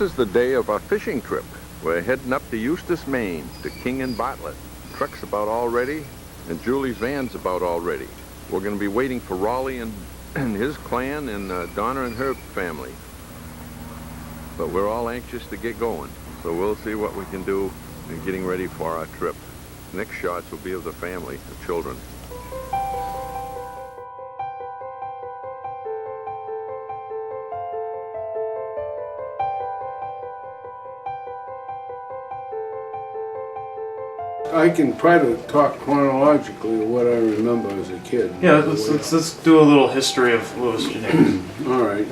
This is the day of our fishing trip. We're heading up to Eustis, Maine, to King and Bartlett. Truck's about all ready, and Julie's van's about all ready. We're going to be waiting for Raleigh and his clan and Donna and her family. But we're all anxious to get going, so we'll see what we can do in getting ready for our trip. Next shots will be of the family, the children. I can try to talk chronologically of what I remember as a kid. Yeah, let's do a little history of Louis Janetos. All right.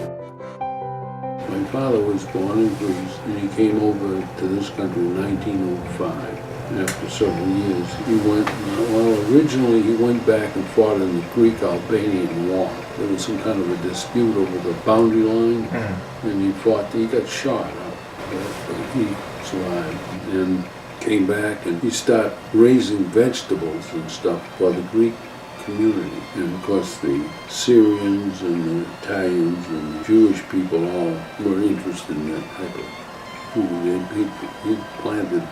My father was born in Greece, and he came over to this country in 1905. After several years, he went, originally he went back and fought in the Greek-Albanian War. There was some kind of a dispute over the boundary line, and he got shot, but he survived. And came back and he started raising vegetables and stuff for the Greek community. And of course the Syrians and the Italians and the Jewish people all were interested in that type of food. He planted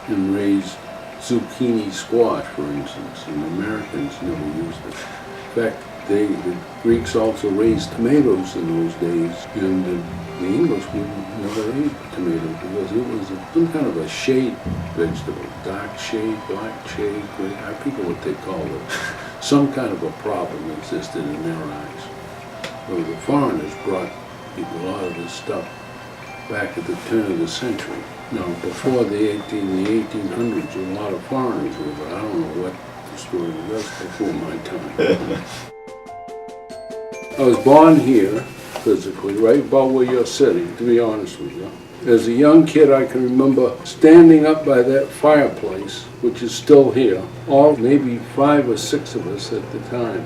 and raised zucchini squash, for instance, and the Americans never used it. In fact, the Greeks also raised tomatoes in those days, and the English never ate tomatoes because it was some kind of a shade vegetable, dark shade, black shade, gray. I forget what they called it. Some kind of a problem existed in their eyes. So the foreigners brought people a lot of this stuff back at the turn of the century. Now, before the 1800s, a lot of foreigners were, but I don't know what the story was before my time. I was born here, physically, right about where you're sitting, to be honest with you. As a young kid, I can remember standing up by that fireplace, which is still here, all maybe 5 or 6 of us at the time.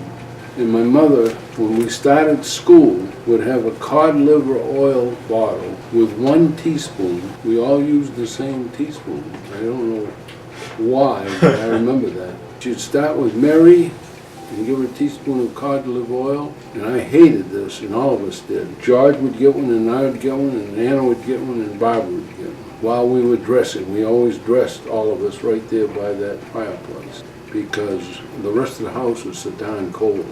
And my mother, when we started school, would have a cod liver oil bottle with 1 teaspoon. We all used the same teaspoon. I don't know why, but I remember that. She'd start with Mary, and give her a teaspoon of cod liver oil, and I hated this, and all of us did. George would get one, and I would get one, and Anna would get one, and Barbara would get one. While we were dressing, we always dressed, all of us, right there by that fireplace, because the rest of the house was so darn cold.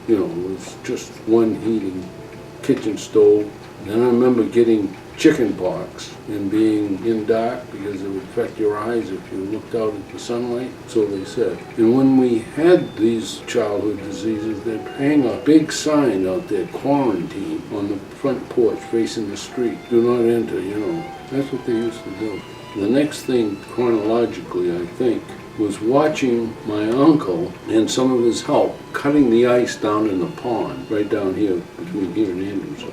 You know, it was just one heating kitchen stove. And then I remember getting chicken pox and being in dark because it would affect your eyes if you looked out at the sunlight, so they said. And when we had these childhood diseases, they'd hang a big sign out there, quarantine, on the front porch facing the street. Do not enter, you know. That's what they used to do. The next thing, chronologically, I think, was watching my uncle and some of his help cutting the ice down in the pond, right down here, between here and Andrew's house.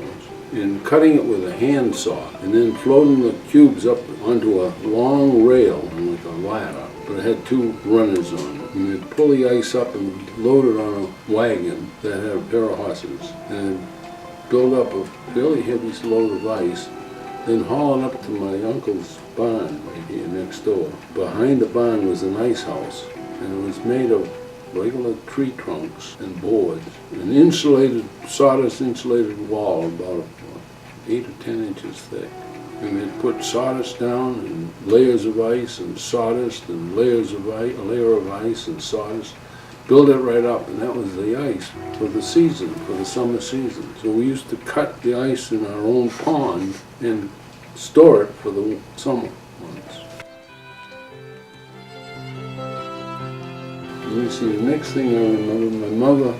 And cutting it with a handsaw, and then floating the cubes up onto a long rail, like a ladder, but it had 2 runners on it. And they'd pull the ice up and load it on a wagon that had a pair of horses, and build up a fairly heavy load of ice, then haul it up to my uncle's barn right here next door. Behind the barn was an ice house, and it was made of regular tree trunks and boards, an insulated, sawdust insulated wall about 8 or 10 inches thick. And they'd put sawdust down and layers of ice and sawdust and layers of ice, a layer of ice and sawdust, build it right up, and that was the ice for the season, for the summer season. So we used to cut the ice in our own pond and store it for the summer months. You see, the next thing I remember, my mother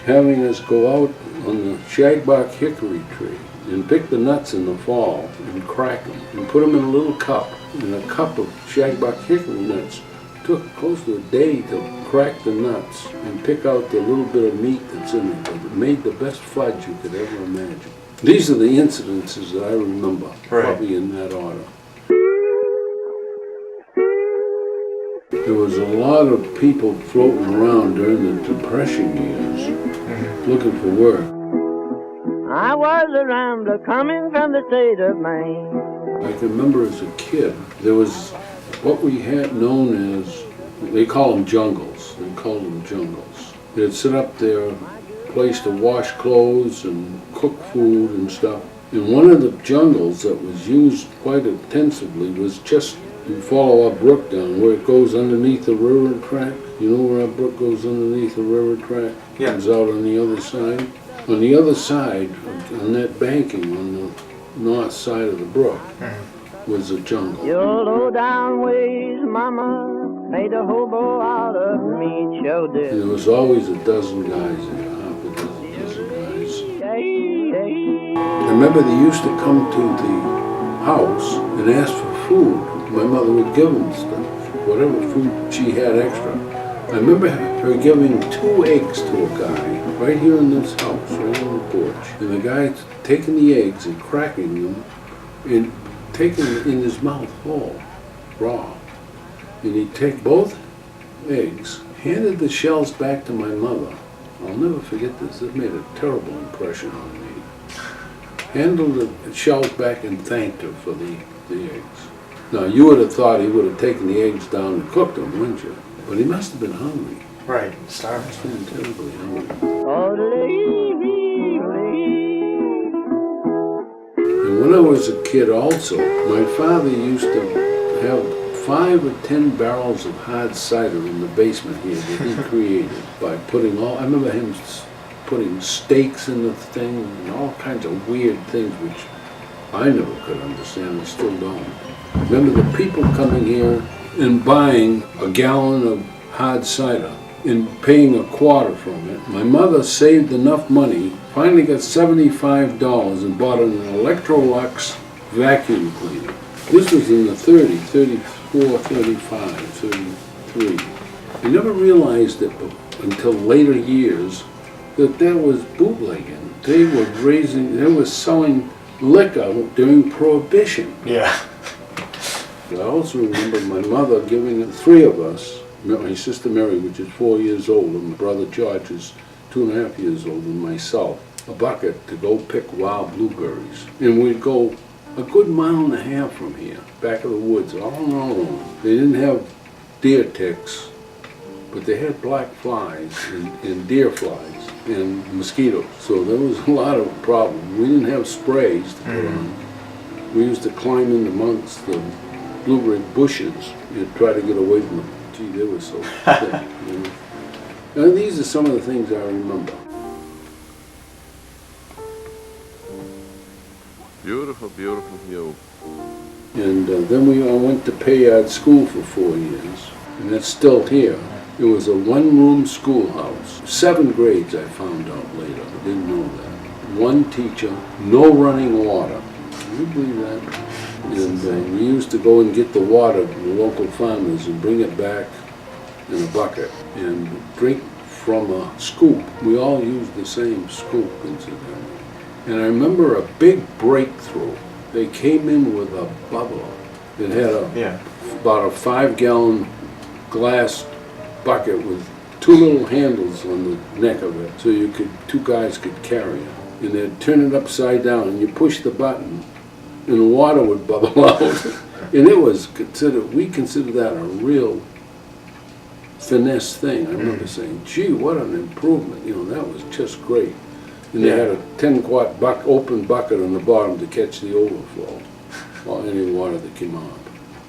having us go out on the shagbark hickory tree and pick the nuts in the fall and crack them and put them in a little cup. And a cup of shagbark hickory nuts took close to a day to crack the nuts and pick out the little bit of meat that's in it. It made the best fudge you could ever imagine. These are the incidences that I remember, probably in that order. There was a lot of people floating around during the Depression years looking for work. I was a rambler coming from the state of Maine. I can remember as a kid, there was what we had known as, they call them jungles. They called them jungles. They'd set up their place to wash clothes and cook food and stuff And one of the jungles that was used quite intensively was just, you follow our brook down where it goes underneath the railroad track. You know where our brook goes underneath the railroad track? Yeah. Comes out on the other side. On the other side, on that banking on the north side of the brook, was a jungle. Your low down ways, mama, made a hobo out of me, sure And did. there was always a dozen guys there, half a dozen guys. Hey, hey. I remember they used to come to the house and ask for food. My mother would give them stuff, whatever food she had extra. I remember her giving 2 eggs to a guy right here in this house, right on the porch. And the guy taking the eggs and cracking them and taking them in his mouth whole, raw. And he'd take both eggs, handed the shells back to my mother. I'll never forget this. It made a terrible impression on me. Handed the shells back and thanked her for the eggs. Now, you would have thought he would have taken the eggs down and cooked them, wouldn't you? But he must have been hungry. Right, starving. Must have been terribly hungry. Oh, leave. And when I was a kid also, my father used to have 5 or 10 barrels of hard cider in the basement here that he created by putting I remember him putting steaks in the thing and all kinds of weird things which I never could understand and still don't. I remember the people coming here and buying a gallon of hard cider and paying a quarter from it. My mother saved enough money, finally got $75 and bought an Electrolux vacuum cleaner. This was in the 30s, 34, 35, 33. I never realized it until later years that was bootlegging. They were selling liquor during Prohibition. Yeah. I also remember my mother giving the 3 of us, my sister Mary, which is 4 years old, and my brother George is 2.5 years old, and myself, a bucket to go pick wild blueberries. And we'd go a good 1.5 miles from here, back of the woods, all on our own. They didn't have deer ticks, but they had black flies and deer flies and mosquitoes. So there was a lot of problems. We didn't have sprays to put on. We used to climb in amongst the blueberry bushes and try to get away from them. Gee, they were so thick, you know. And these are some of the things I remember. Beautiful, beautiful view. And then I went to Payard School for 4 years, and that's still here. It was a 1-room schoolhouse. 7 grades I found out later, I didn't know that. 1 teacher, no running water. Can you believe that? And we used to go and get the water from the local farmers and bring it back in a bucket and drink from a scoop. We all used the same scoop, incidentally. And I remember a big breakthrough. They came in with a bubbler that had about a 5-gallon glass bucket with 2 little handles on the neck of it, so 2 guys could carry it. And they'd turn it upside down, and you push the button, and the water would bubble out. And it was we considered that a real finesse thing. I remember saying, gee, what an improvement. You know, that was just great. And they had a 10-quart open bucket on the bottom to catch the overflow, or any water that came out.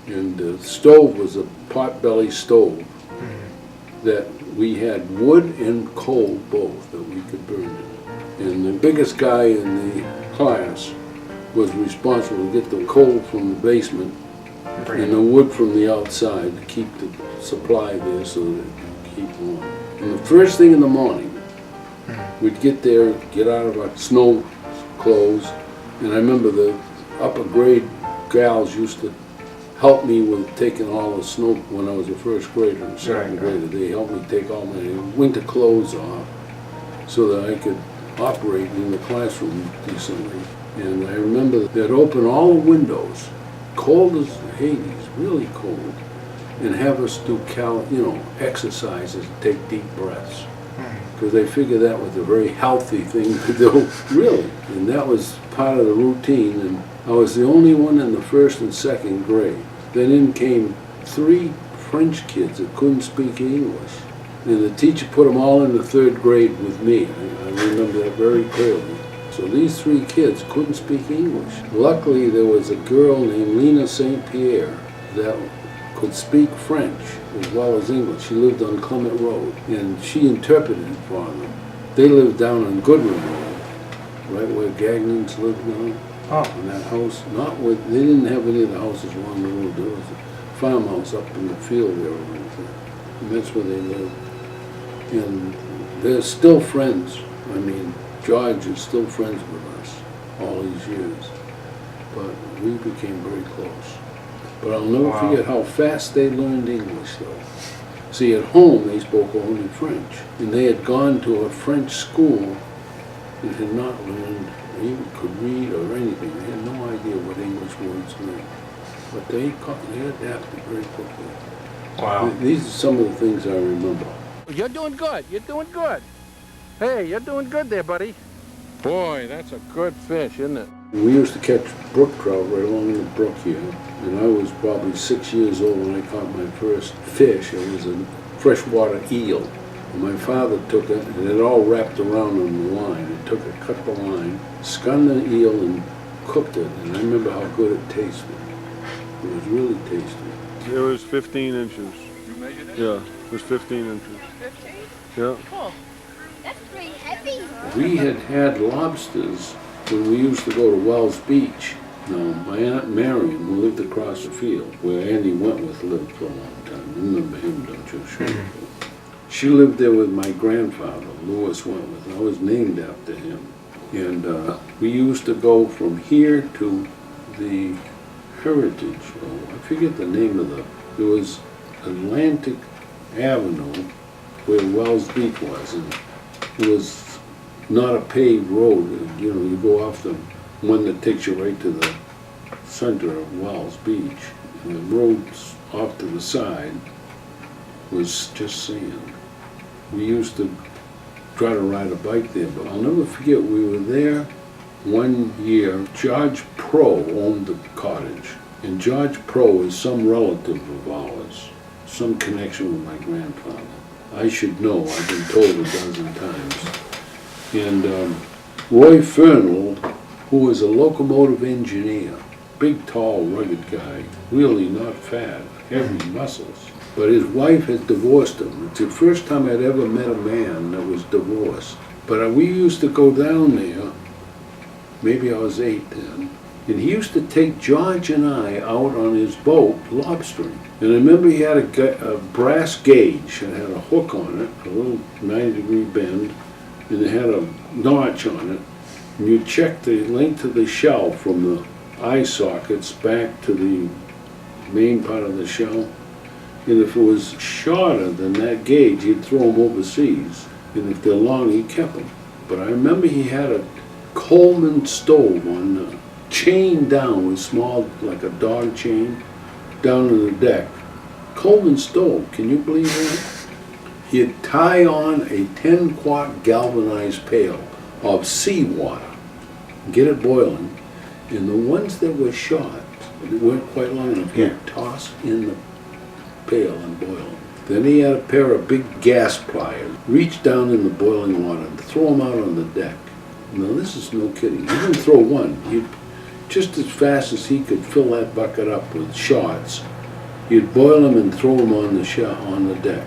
And the stove was a pot-belly stove that we had wood and coal both that we could burn in. And the biggest guy in the class was responsible to get the coal from the basement and the wood from the outside to keep the supply there so that it could keep warm. And the first thing in the morning, we'd get there, get out of our snow clothes, and I remember the upper grade gals used to help me with taking all the snow when I was a first grader and second grader. They helped me take all my winter clothes off so that I could operate in the classroom decently. And I remember they'd open all the windows, cold as Hades, really cold, and have us do exercises, take deep breaths. Because they figured that was a very healthy thing to do, really. And that was part of the routine. And I was the only one in the first and second grade. Then in came 3 French kids that couldn't speak English. And the teacher put them all in the 3rd grade with me. I remember that very clearly. So these 3 kids couldn't speak English. Luckily, there was a girl named Lena St. Pierre that could speak French as well as English. She lived on Clement Road, and she interpreted for them. They lived down on Goodwin Road, right where Gagnon's lived now. Oh. In that house, not with, they didn't have any of the houses along the road. There was a farmhouse up in the field there, and that's where they lived. And they're still friends. I mean, George is still friends with us all these years. But we became very close. But I'll never forget how fast they learned English, though. See, at home they spoke only French, and they had gone to a French school and had not learned, or even could read or anything. They had no idea what English words meant. But they adapted very quickly. Wow. These are some of the things I remember. You're doing good. You're doing good. Hey, you're doing good there, buddy. Boy, that's a good fish, isn't it? We used to catch brook trout right along the brook here, and I was probably 6 years old when I caught my first fish. It was a freshwater eel. And my father took it, and it all wrapped around on the line. He took it, cut the line, skinned the eel, and cooked it. And I remember how good it tasted. It was really tasty. It was 15 inches. You measured it? Yeah, it was 15 inches. 15? Yeah. Cool. That's pretty heavy. We had lobsters when we used to go to Wells Beach. Now, my Aunt Marion, who lived across the field, where Andy Wentworth lived for a long time. You remember him, don't you? Sure. She lived there with my grandfather, Louis Wentworth. I was named after him. And we used to go from here to the Heritage, I forget the name of it was Atlantic Avenue where Wells Beach was, and it was not a paved road. You know, you go off the one that takes you right to the center of Wells Beach, and the roads off to the side was just sand. We used to try to ride a bike there, but I'll never forget, we were there one year. George Pro owned the cottage, and George Pro is some relative of ours, some connection with my grandfather. I should know, I've been told a dozen times. And Roy Fernald, who was a locomotive engineer, big, tall, rugged guy, really not fat, heavy muscles. But his wife had divorced him. It's the first time I'd ever met a man that was divorced. But we used to go down there, maybe I was 8 then, and he used to take George and I out on his boat lobstering. And I remember he had a brass gauge that had a hook on it, a little 90-degree bend, and it had a notch on it. And you check the length of the shell from the eye sockets back to the main part of the shell. And if it was shorter than that gauge, he'd throw them overseas. And if they're long, he kept them. But I remember he had a Coleman stove on the chain down, with small, like a dog chain, down on the deck. Coleman stove, can you believe that? He'd tie on a 10-quart galvanized pail of seawater, get it boiling, and the ones that were short, that weren't quite long enough, he'd toss in the pail and boil them. Then he had a pair of big gas pliers, reach down in the boiling water and throw them out on the deck. Now this is no kidding. He didn't throw one. He'd, just as fast as he could fill that bucket up with shots, he'd boil them and throw them on the deck,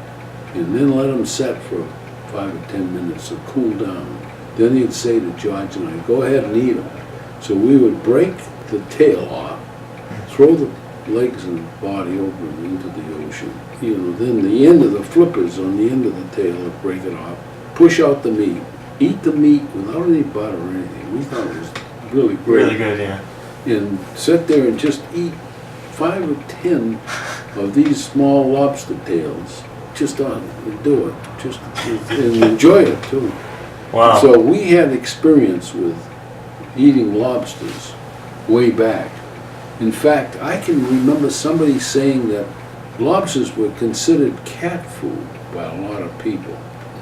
and then let them set for 5 or 10 minutes to cool down. Then he'd say to George and I, "Go ahead and eat them." So we would break the tail off, throw the legs and body over into the ocean. You know, then the end of the flippers on the end of the tail would break it off, push out the meat, eat the meat without any butter or anything. We thought it was really great. Really good, yeah. And sit there and just eat 5 or 10 of these small lobster tails. Just do it, just and enjoy it too. Wow. So we had experience with eating lobsters way back. In fact, I can remember somebody saying that lobsters were considered cat food by a lot of people.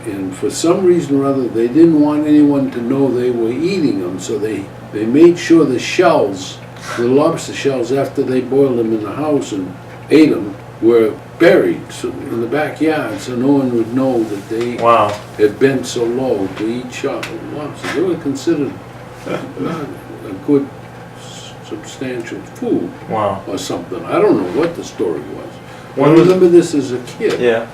And for some reason or other, they didn't want anyone to know they were eating them, so they made sure the shells, the lobster shells, after they boiled them in the house and ate them, were buried in the backyard, so no one would know that they had been so low to eat lobsters. They were considered a good substantial food Wow. or something. I don't know what the story was. When I was- remember this as a kid. Yeah.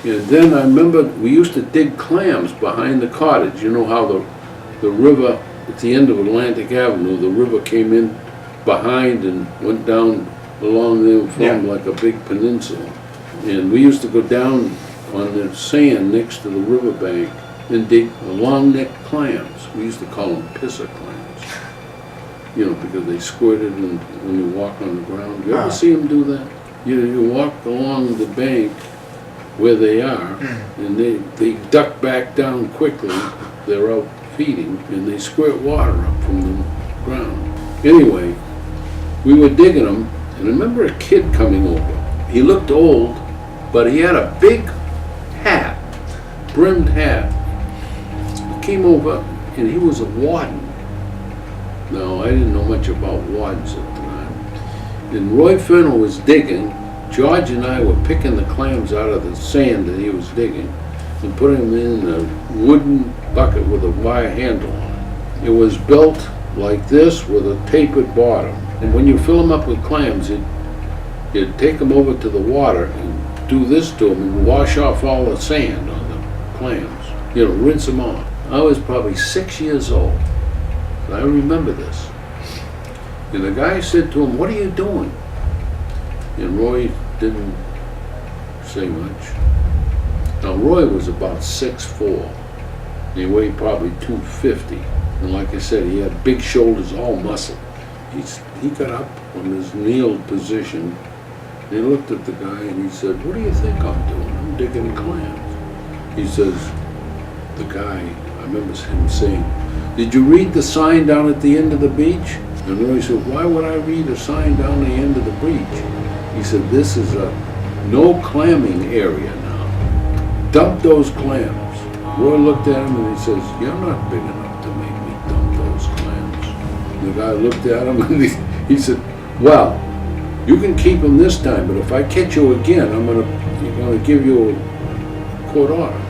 And then I remember we used to dig clams behind the cottage. You know how the river, at the end of Atlantic Avenue, the river came in behind and went down along there and formed Yeah. like a big peninsula. And we used to go down on the sand next to the riverbank and dig long-necked clams. We used to call them pisser clams. You know, because they squirted and when you walk on the ground. You ever see them do that? You walk along the bank where they are, and they duck back down quickly. They're out feeding, and they squirt water up from the ground. Anyway, we were digging them, and I remember a kid coming over. He looked old, but he had a big hat, brimmed hat. He came over, and he was a warden. Now, I didn't know much about wardens at the time. And Roy Fennell was digging. George and I were picking the clams out of the sand that he was digging and putting them in a wooden bucket with a wire handle on it. It was built like this with a tapered bottom. And when you fill them up with clams, you'd take them over to the water and do this to them and wash off all the sand on the clams. You know, rinse them off. I was probably 6 years old. I remember this. And the guy said to him, "What are you doing?" And Roy didn't say much. Now Roy was about 6'4". He weighed probably 250. And like I said, he had big shoulders, all muscle. He got up from his kneeled position. He looked at the guy and he said, "What do you think I'm doing? I'm digging clams." He says, the guy, I remember him saying, "Did you read the sign down at the end of the beach?" And Roy said, "Why would I read a sign down the end of the beach?" He said, "This is a no clamming area now. Dump those clams." Roy looked at him and he says, "You're not big enough to make me dump those clams." And the guy looked at him and he said, "Well, you can keep them this time, but if I catch you again, I'm gonna give you a court order."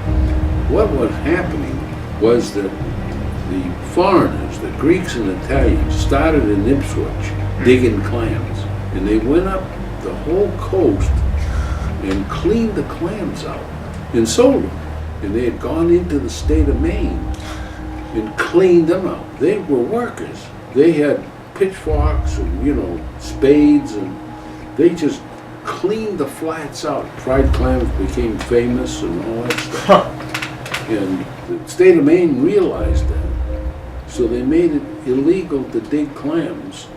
What was happening was that the foreigners, the Greeks and Italians, started in Ipswich digging clams, and they went up the whole coast and cleaned the clams out and sold them. And they had gone into the state of Maine and cleaned them out. They were workers. They had pitchforks and, you know, spades, and they just cleaned the flats out. Fried clams became famous and all that stuff. And the state of Maine realized that. So they made it illegal to dig clams.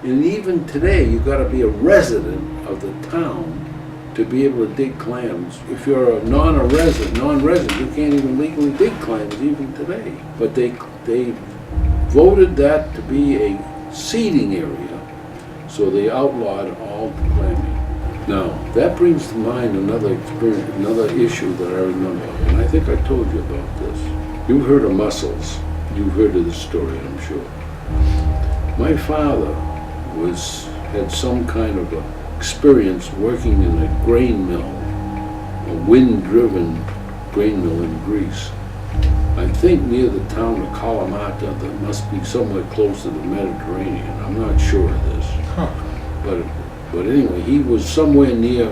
And even today, you gotta be a resident of the town to be able to dig clams. If you're a non-resident, you can't even legally dig clams even today. But they voted that to be a seeding area, so they outlawed all clamming. Now, that brings to mind another experience, another issue that I remember, and I think I told you about this. You've heard of mussels. You've heard of the story, I'm sure. My father had some kind of experience working in a grain mill, a wind-driven grain mill in Greece. I think near the town of Kalamata, that must be somewhere close to the Mediterranean. I'm not sure of this. But anyway, he was somewhere near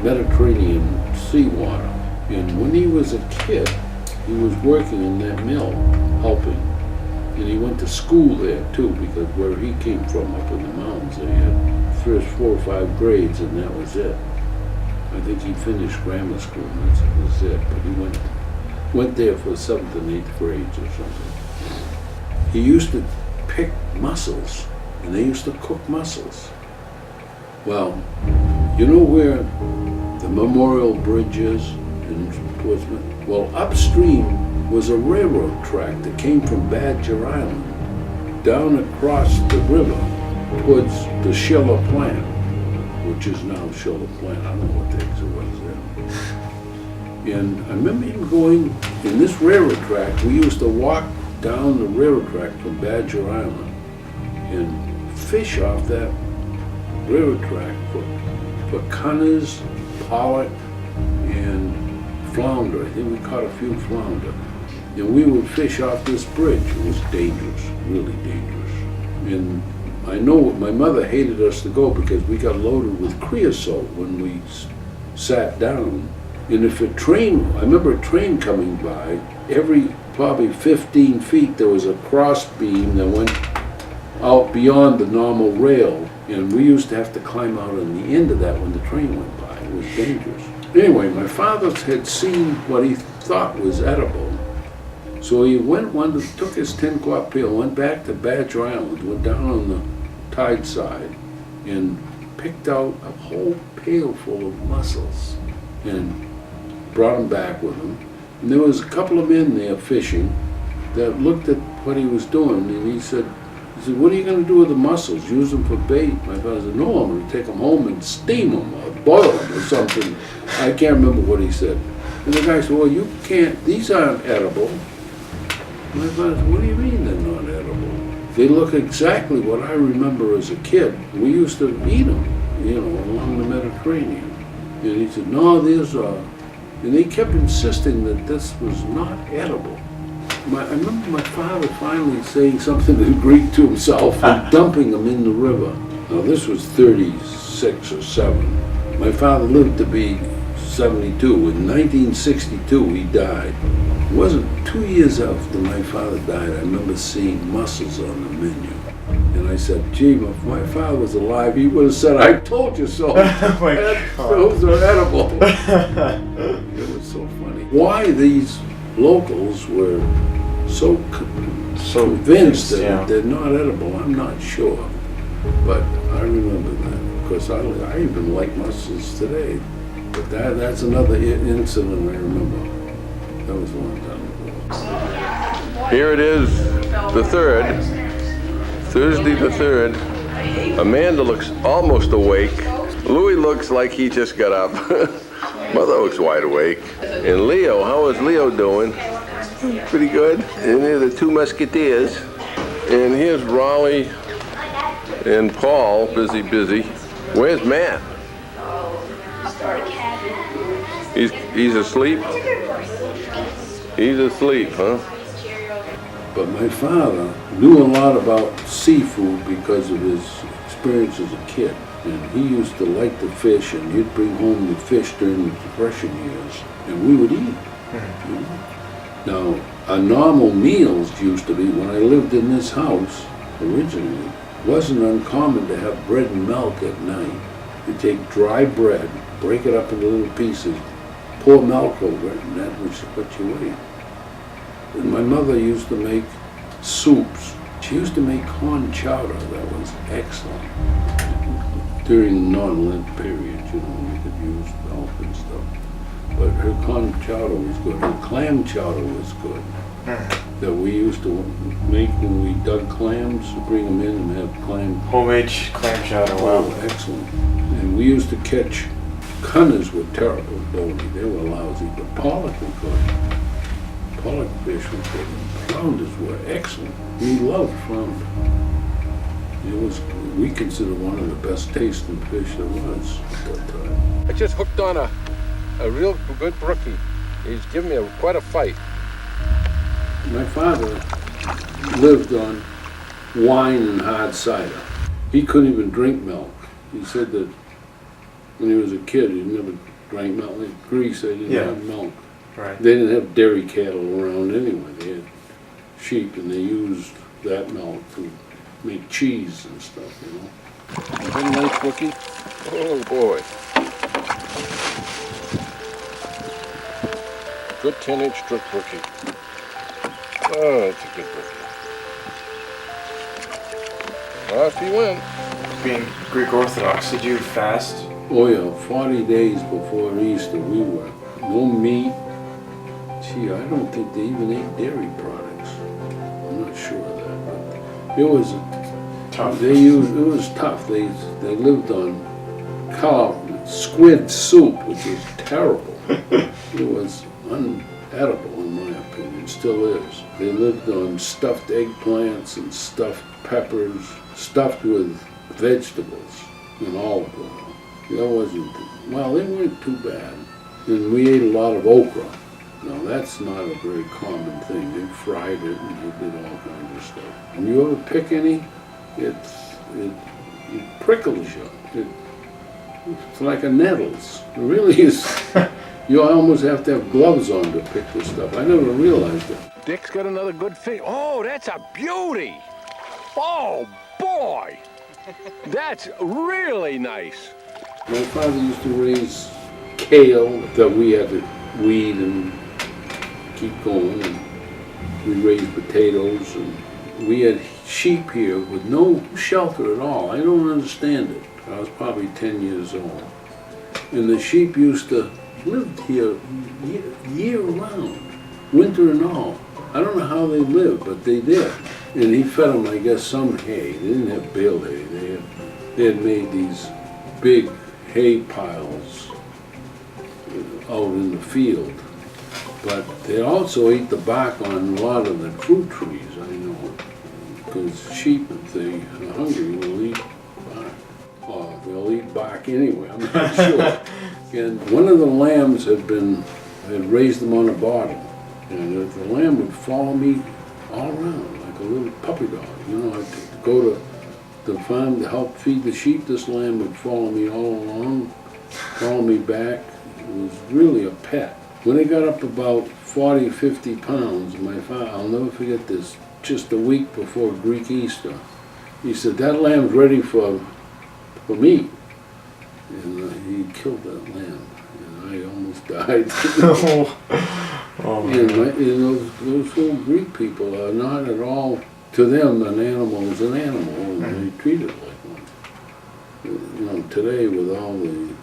Mediterranean seawater. And when he was a kid, he was working in that mill, helping. And he went to school there too, because where he came from, up in the mountains, they had first 4 or 5 grades, and that was it. I think he finished grammar school, and that was it. But he went there for 7th and 8th grades or something. He used to pick mussels, and they used to cook mussels. Well, you know where the Memorial Bridge is in Portsmouth? Well, upstream was a railroad track that came from Badger Island down across the river towards the Schiller plant, which is now Schiller plant. I don't know what the heck it was then. And I remember him going in this railroad track. We used to walk down the railroad track from Badger Island and fish off that railroad track for cunners, pollock, and flounder. I think we caught a few flounder. And we would fish off this bridge. It was dangerous, really dangerous. And I know my mother hated us to go because we got loaded with creosote when we sat down. And if a train, I remember a train coming by, every probably 15 feet there was a cross beam that went out beyond the normal rail. And we used to have to climb out on the end of that when the train went by. It was dangerous. Anyway, my father had seen what he thought was edible. So he took his 10-quart pail, went back to Badger Island, went down on the tide side, and picked out a whole pail full of mussels, and brought them back with him. And there was a couple of men there fishing that looked at what he was doing, and he said, what are you going to do with the mussels? Use them for bait? My father said, no, I'm going to take them home and steam them or boil them or something. I can't remember what he said. And the guy said, well, you can't, these aren't edible. My father said, what do you mean they're not edible? They look exactly what I remember as a kid. We used to eat them, along the Mediterranean. And he said, no, these are, and they kept insisting that this was not edible. I remember my father finally saying something in Greek to himself and dumping them in the river. Now this was 36 or 7. My father lived to be 72. In 1962 he died. It wasn't 2 years after my father died, I remember seeing mussels on the menu. And I said, gee, if my father was alive, he would have said, I told you so. Those are edible. It was so funny. Why these locals were so convinced that they're not edible, I'm not sure. But I remember that. Because I even like mussels today. But that's another incident I remember. That was a long time ago. Here it is, the 3rd, Thursday the 3rd. Amanda looks almost awake. Louis looks like he just got up. Mother looks wide awake. And Leo, how is Leo doing? Pretty good. And here are the 2 musketeers. And here's Raleigh and Paul, busy. Where's Matt? He's asleep? He's asleep, huh? But my father knew a lot about seafood because of his experience as a kid. And he used to like to fish, and he'd bring home the fish during the Depression years, and we would eat. Now, our normal meals used to be, when I lived in this house originally, it wasn't uncommon to have bread and milk at night. You take dry bread, break it up into little pieces, pour milk over it, and that was what you ate. And my mother used to make soups. She used to make corn chowder that was excellent. During the non-Lent period, you could use milk and stuff. But her corn chowder was good. Her clam chowder was good. That we used to make when we dug clams, bring them in and have clam. Homemade clam chowder, wow. Oh, excellent. And we used to catch, cunners were terrible, bony. They were lousy, but pollock was good. Pollock fish was good. Flounders were excellent. We loved flounder. It was, we consider one of the best tasting fish there was at that time. I just hooked on a real good brookie. He's given me quite a fight. My father lived on wine and hard cider. He couldn't even drink milk. He said that when he was a kid, he never drank milk. In Greece, they didn't have milk. Right. They didn't have dairy cattle around anyway. They had sheep, and they used that milk to make cheese and stuff, Is that a nice brookie? Oh boy. Good 10-inch strip brookie. Oh, it's a good brookie. Off he went. Being Greek Orthodox, did you fast? Oh yeah, 40 days before Easter we were. No meat. Gee, I don't think they even ate dairy products. I'm not sure of that, but it was Tough. it was tough. They lived on squid soup, which was terrible. It was unedible in my opinion, still is. They lived on stuffed eggplants and stuffed peppers, stuffed with vegetables and olive oil. That wasn't, well, they weren't too bad. And we ate a lot of okra. Now that's not a very common thing. They fried it and they did all kinds of stuff. When you ever pick any, it prickles you. It's like a nettles. It really is. You almost have to have gloves on to pick this stuff. I never realized it. Dick's got another good fish. Oh, that's a beauty. Oh, boy. That's really nice. My father used to raise kale that we had to weed and keep going. And we raised potatoes, and we had sheep here with no shelter at all. I don't understand it. I was probably 10 years old. And the sheep used to live here year round, winter and all. I don't know how they lived, but they did. And he fed them, I guess, some hay. They didn't have bale hay. They had made these big hay piles out in the field. But they also ate the bark on a lot of the fruit trees, I know. Because sheep, if they are hungry, will eat bark. Or they'll eat bark anyway, I'm not sure. And one of the lambs had raised them on a bottom. And the lamb would follow me all around like a little puppy dog. You know, I'd go to the farm to help feed the sheep. This lamb would follow me all along, follow me back. It was really a pet. When it got up about 40, 50 pounds, my father, I'll never forget this, just a week before Greek Easter, he said, that lamb's ready for meat. And he killed that lamb, and I almost died. And those old Greek people are not at all, to them, an animal is an animal, and they treat it like one. You know, today with all the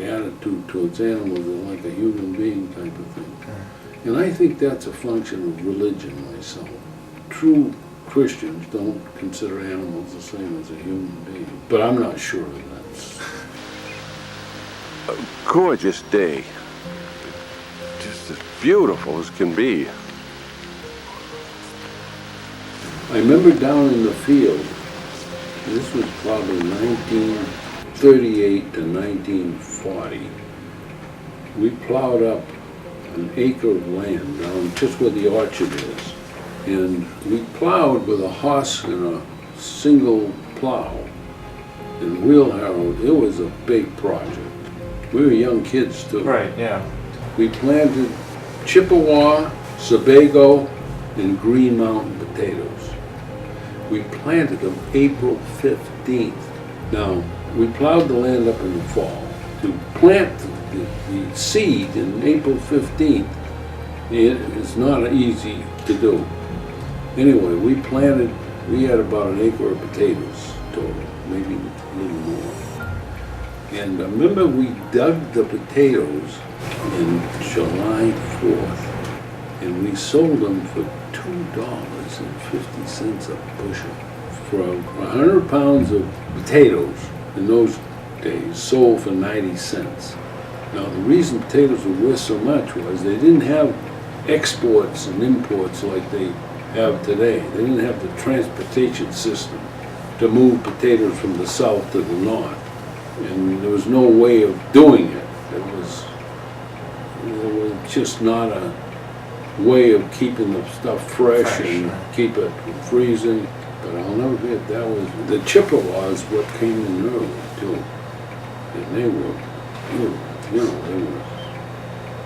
attitude towards animals, they're like a human being type of thing. And I think that's a function of religion myself. True Christians don't consider animals the same as a human being, but I'm not sure that's... A gorgeous day. Just as beautiful as can be. I remember down in the field, this was probably 1938 to 1940, we plowed up an acre of land down just where the orchard is. And we plowed with a horse and a single plow and wheel harrow. It was a big project. We were young kids too. Right, yeah. We planted Chippewa, Sebago, and Green Mountain potatoes. We planted them April 15th. Now, we plowed the land up in the fall. To plant the seed in April 15th, it is not easy to do. Anyway, we had about an acre of potatoes total, maybe a little more. And I remember we dug the potatoes in July 4th, and we sold them for $2.50 a bushel. For 100 pounds of potatoes in those days sold for 90 cents. Now the reason potatoes were worth so much was they didn't have exports and imports like they have today. They didn't have the transportation system to move potatoes from the south to the north. And there was no way of doing it. There was just not a way of keeping the stuff fresh and keep it from freezing. But I'll never forget, that was, the Chippewas what came in early too. And they were,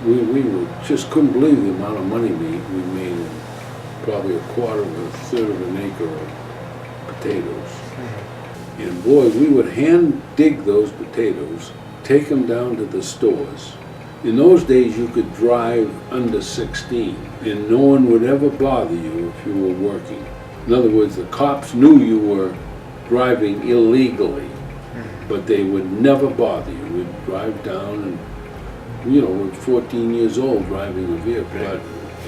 we were, just couldn't believe the amount of money we made in probably a quarter of a third of an acre of potatoes. And boy, we would hand dig those potatoes, take them down to the stores. In those days, you could drive under 16, and no one would ever bother you if you were working. In other words, the cops knew you were driving illegally, but they would never bother you. We'd drive down and, we're 14 years old driving a vehicle. But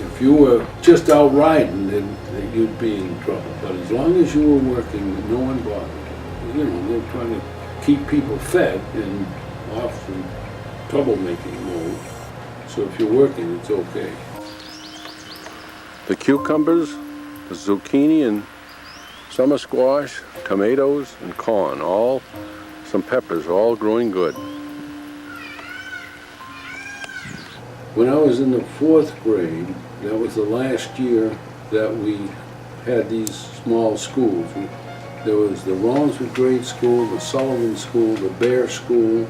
if you were just out riding, then you'd be in trouble. But as long as you were working, no one bothered you. They're trying to keep people fed and off from troublemaking mode. So if you're working, it's okay. The cucumbers, the zucchini and summer squash, tomatoes and corn, some peppers, all growing good. When I was in the 4th grade, that was the last year that we had these small schools. There was the Rollinsford Grade School, the Sullivan School, the Bear School.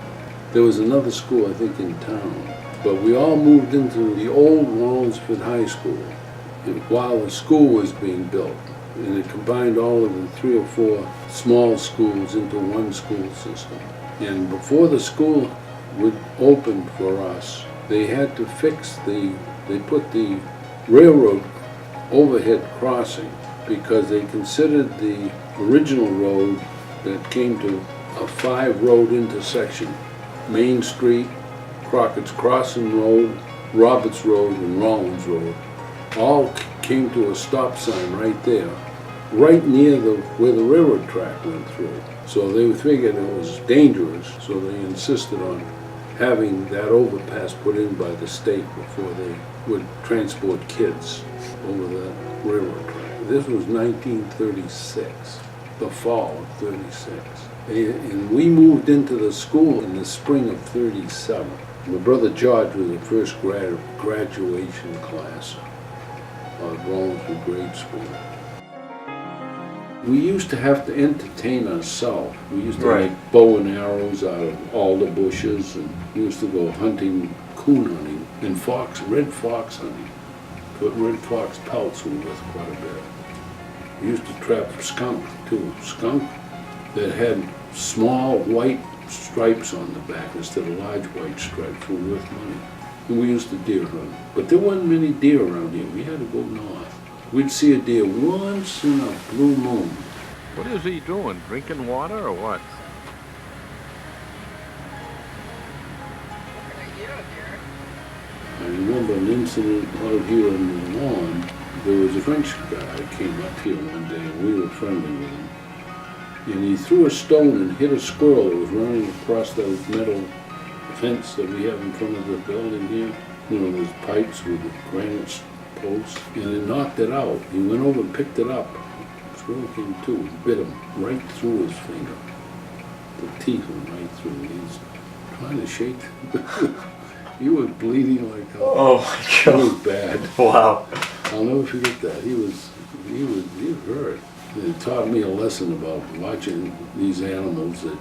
There was another school, I think, in town. But we all moved into the old Rollinsford High School while the school was being built. And it combined all of the 3 or 4 small schools into one school system. And before the school would open for us, they had to they put the railroad overhead crossing because they considered the original road that came to a 5-road intersection. Main Street, Crockett's Crossing Road, Roberts Road, and Rollins Road all came to a stop sign right there, right near where the railroad track went through. So they figured it was dangerous, so they insisted on having that overpass put in by the state before they would transport kids over that railroad track. This was 1936, the fall of 36. And we moved into the school in the spring of 37. My brother George was the first graduation class of Rollinsford Grade School. We used to have to entertain ourselves. We used to make bow and arrows out of alder bushes, and we used to go hunting, coon hunting, and red fox hunting. But red fox pelts were worth quite a bit. We used to trap skunk too. Skunk that had small white stripes on the back instead of large white stripes were worth money. And we used to deer hunt. But there wasn't many deer around here. We had to go north. We'd see a deer once in a blue moon. What is he doing? Drinking water or what? I remember an incident out here on the lawn. There was a French guy came up here one day, and we were friendly with him. And he threw a stone and hit a squirrel that was running across those metal fence that we have in front of the building here. You know, those pipes with the granite posts. And it knocked it out. He went over and picked it up. The squirrel came to, bit him right through his finger. The teeth went right through. He's trying to shake. He was bleeding like hell. Oh my God. It was bad. Wow. I'll never forget that. He was hurt. It taught me a lesson about watching these animals that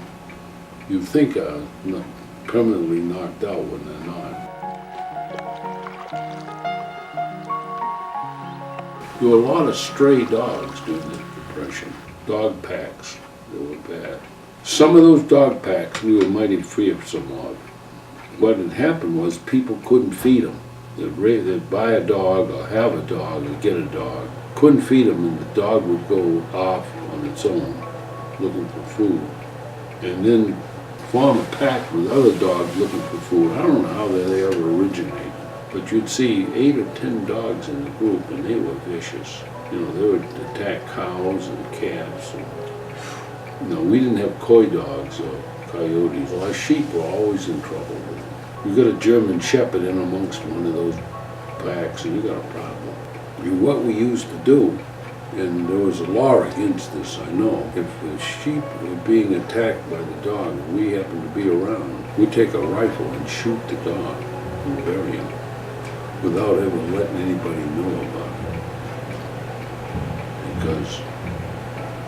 you think are not permanently knocked out when they're not. There were a lot of stray dogs during the Depression. Dog packs, they were bad. Some of those dog packs we were mighty fearsome of. What had happened was people couldn't feed them. They'd buy a dog or have a dog or get a dog. Couldn't feed them, and the dog would go off on its own looking for food. And then form a pack with other dogs looking for food. I don't know how they ever originated, but you'd see 8 or 10 dogs in the group, and they were vicious. You know, they would attack cows and calves. And, you know, we didn't have coy dogs or coyotes. Well, our sheep were always in trouble with them. You got a German Shepherd in amongst one of those packs, and you got a problem. And what we used to do, and there was a law against this, I know, if the sheep were being attacked by the dog and we happened to be around, we'd take a rifle and shoot the dog and bury him without ever letting anybody know about it. Because,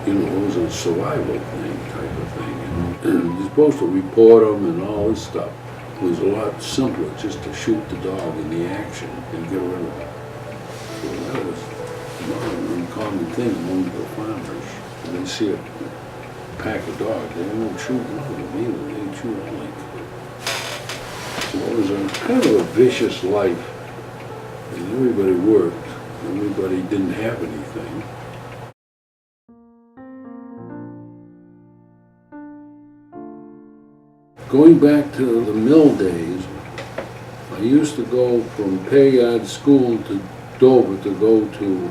you know, it was a survival thing, type of thing, you know. You're supposed to report them and all this stuff. It was a lot simpler just to shoot the dog in the action and get rid of it. So that was not an uncommon thing among the farmers. When they see a pack of dogs, they won't shoot one of them either. They'd shoot all they could. So it was a kind of a vicious life. And everybody worked. Everybody didn't have anything. Going back to the mill days, I used to go from Payyard School to Dover to go to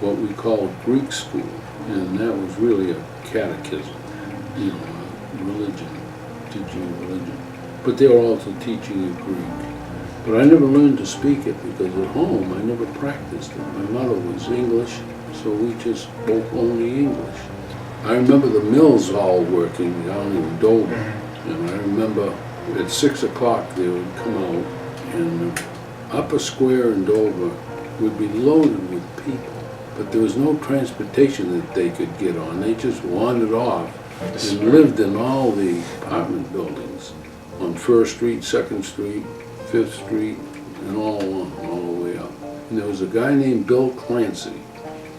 what we called Greek school, and that was really a catechism, you know, religion, teaching of religion. But they were also teaching you Greek. But I never learned to speak it because at home I never practiced it. My mother was English, so we just spoke only English. I remember the mills all working down in Dover. And I remember at 6 o'clock they would come out and Upper Square in Dover would be loaded with people, but there was no transportation that they could get on. They just wandered off and lived in all the apartment buildings on First Street, Second Street, Fifth Street, and all along, all the way up. And there was a guy named Bill Clancy.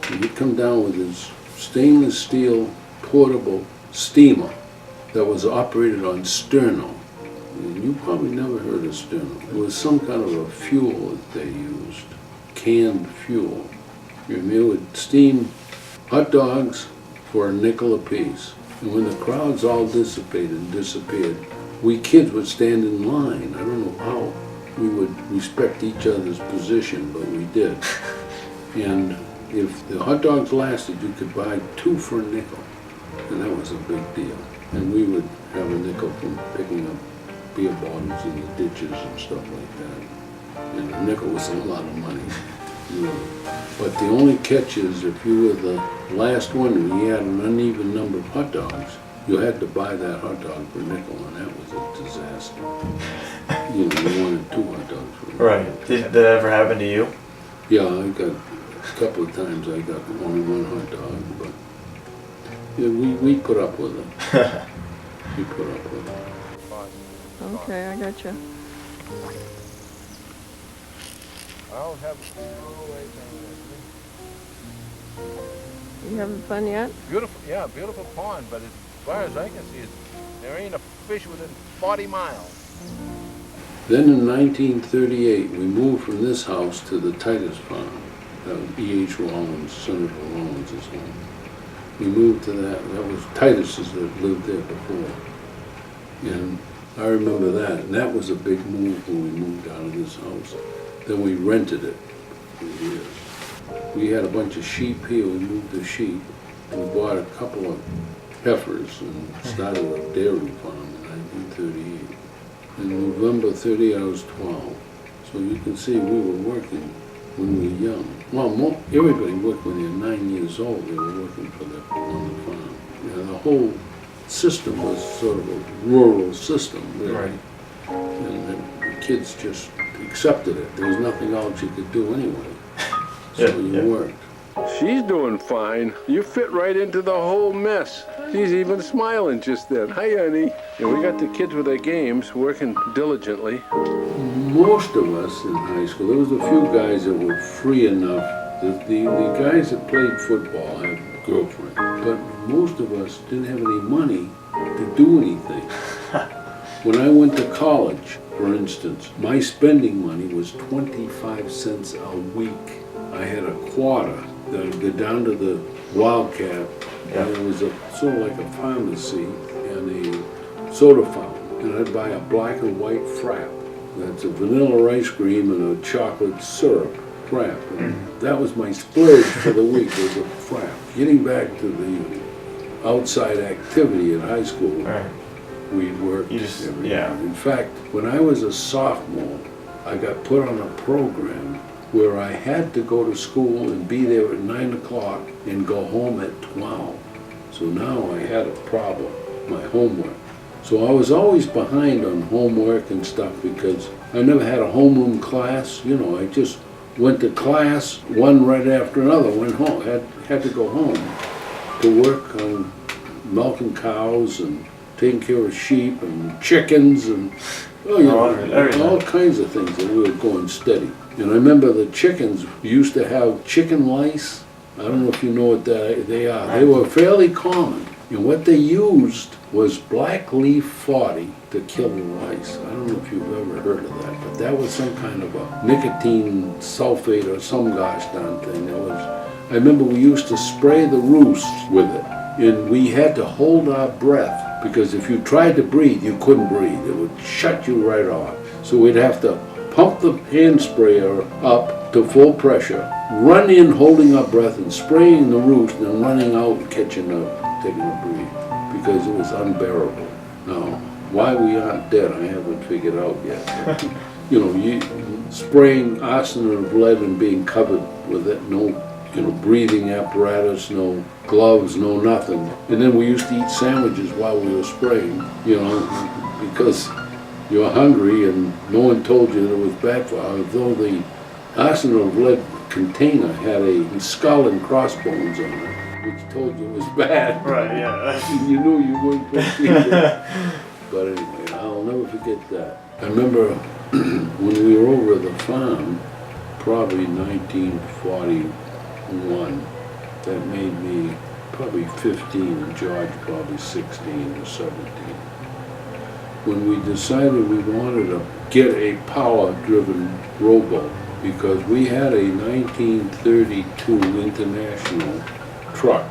He'd come down with his stainless steel portable steamer that was operated on sterno. And you probably never heard of sterno. It was some kind of a fuel that they used, canned fuel. And they would steam hot dogs for a nickel apiece. And when the crowds all dissipated and disappeared, we kids would stand in line. I don't know how we would respect each other's position, but we did. And if the hot dogs lasted, you could buy 2 for a nickel. And that was a big deal. And we would have a nickel from picking up beer bottles in the ditches and stuff like that. And a nickel was a lot of money, really. But the only catch is if you were the last one and you had an uneven number of hot dogs, you had to buy that hot dog for a nickel, and that was a disaster. You know, you wanted 2 hot dogs for a nickel. Right. Did that ever happen to you? Yeah, I got a couple of times I got only 1 hot dog, but yeah, we put up with it. We put up with it. Okay, I got you. I'll have You having fun yet? beautiful, yeah, beautiful pond, but as far as I can see, there ain't a fish within 40 miles. Then in 1938, we moved from this house to the Titus farm. That was E.H. Rollins, Senator Rollins' home. We moved to that. That was Titus's that lived there before. And I remember that. And that was a big move when we moved out of this house. Then we rented it for years. We had a bunch of sheep here. We moved the sheep. We bought a couple of heifers and started a dairy farm in 1938. In November 30, I was 12. So you can see we were working when we were young. Well, everybody worked when they were 9 years old. They were working on the farm. You know, the whole system was sort of a rural system, really. Right. And the kids just accepted it. There was nothing else you could do anyway. So you worked. She's doing fine. You fit right into the whole mess. She's even smiling just then. Hi, honey. And we got the kids with their games, working diligently. Most of us in high school, there was a few guys that were free enough. The guys that played football had girlfriends, but most of us didn't have any money to do anything. When I went to college, for instance, my spending money was 25 cents a week. I had a quarter that would go down to the Wildcat, and it was sort of like a pharmacy and a soda fountain, and I'd buy a black and white frap. That's a vanilla ice cream and a chocolate syrup frap. And that was my splurge for the week, was a frap. Getting back to the outside activity in high school, Right. we worked every day. In fact, when I was a sophomore, I got put on a program where I had to go to school and be there at 9 o'clock and go home at 12. So now I had a problem, my homework. So I was always behind on homework and stuff because I never had a homeroom class. You know, I just went to class, one right after another, went home, had to go home to work on milking cows and taking care of sheep and chickens and all kinds of things that we were going steady. And I remember the chickens used to have chicken lice. I don't know if you know what they are. They were fairly common. And what they used was black leaf 40 to kill the lice. I don't know if you've ever heard of that, but that was some kind of a nicotine sulfate or some gosh darn thing. I remember we used to spray the roosts with it, and we had to hold our breath because if you tried to breathe, you couldn't breathe. It would shut you right off. So we'd have to pump the hand sprayer up to full pressure, run in holding our breath and spraying the roost, and then running out and taking a breathe because it was unbearable. Now, why we aren't dead, I haven't figured out yet. But, you know, spraying arsenate of lead and being covered with it, no, breathing apparatus, no gloves, no nothing. And then we used to eat sandwiches while we were spraying, because you're hungry and no one told you that it was bad for you, although the arsenal of lead container had a skull and crossbones on it, which told you it was bad. Right, yeah. You knew you weren't supposed to eat it. But anyway, I'll never forget that. I remember when we were over at the farm, probably 1941, that made me probably 15 and George probably 16 or 17. When we decided we wanted to get a power-driven rowboat, because we had a 1932 International truck,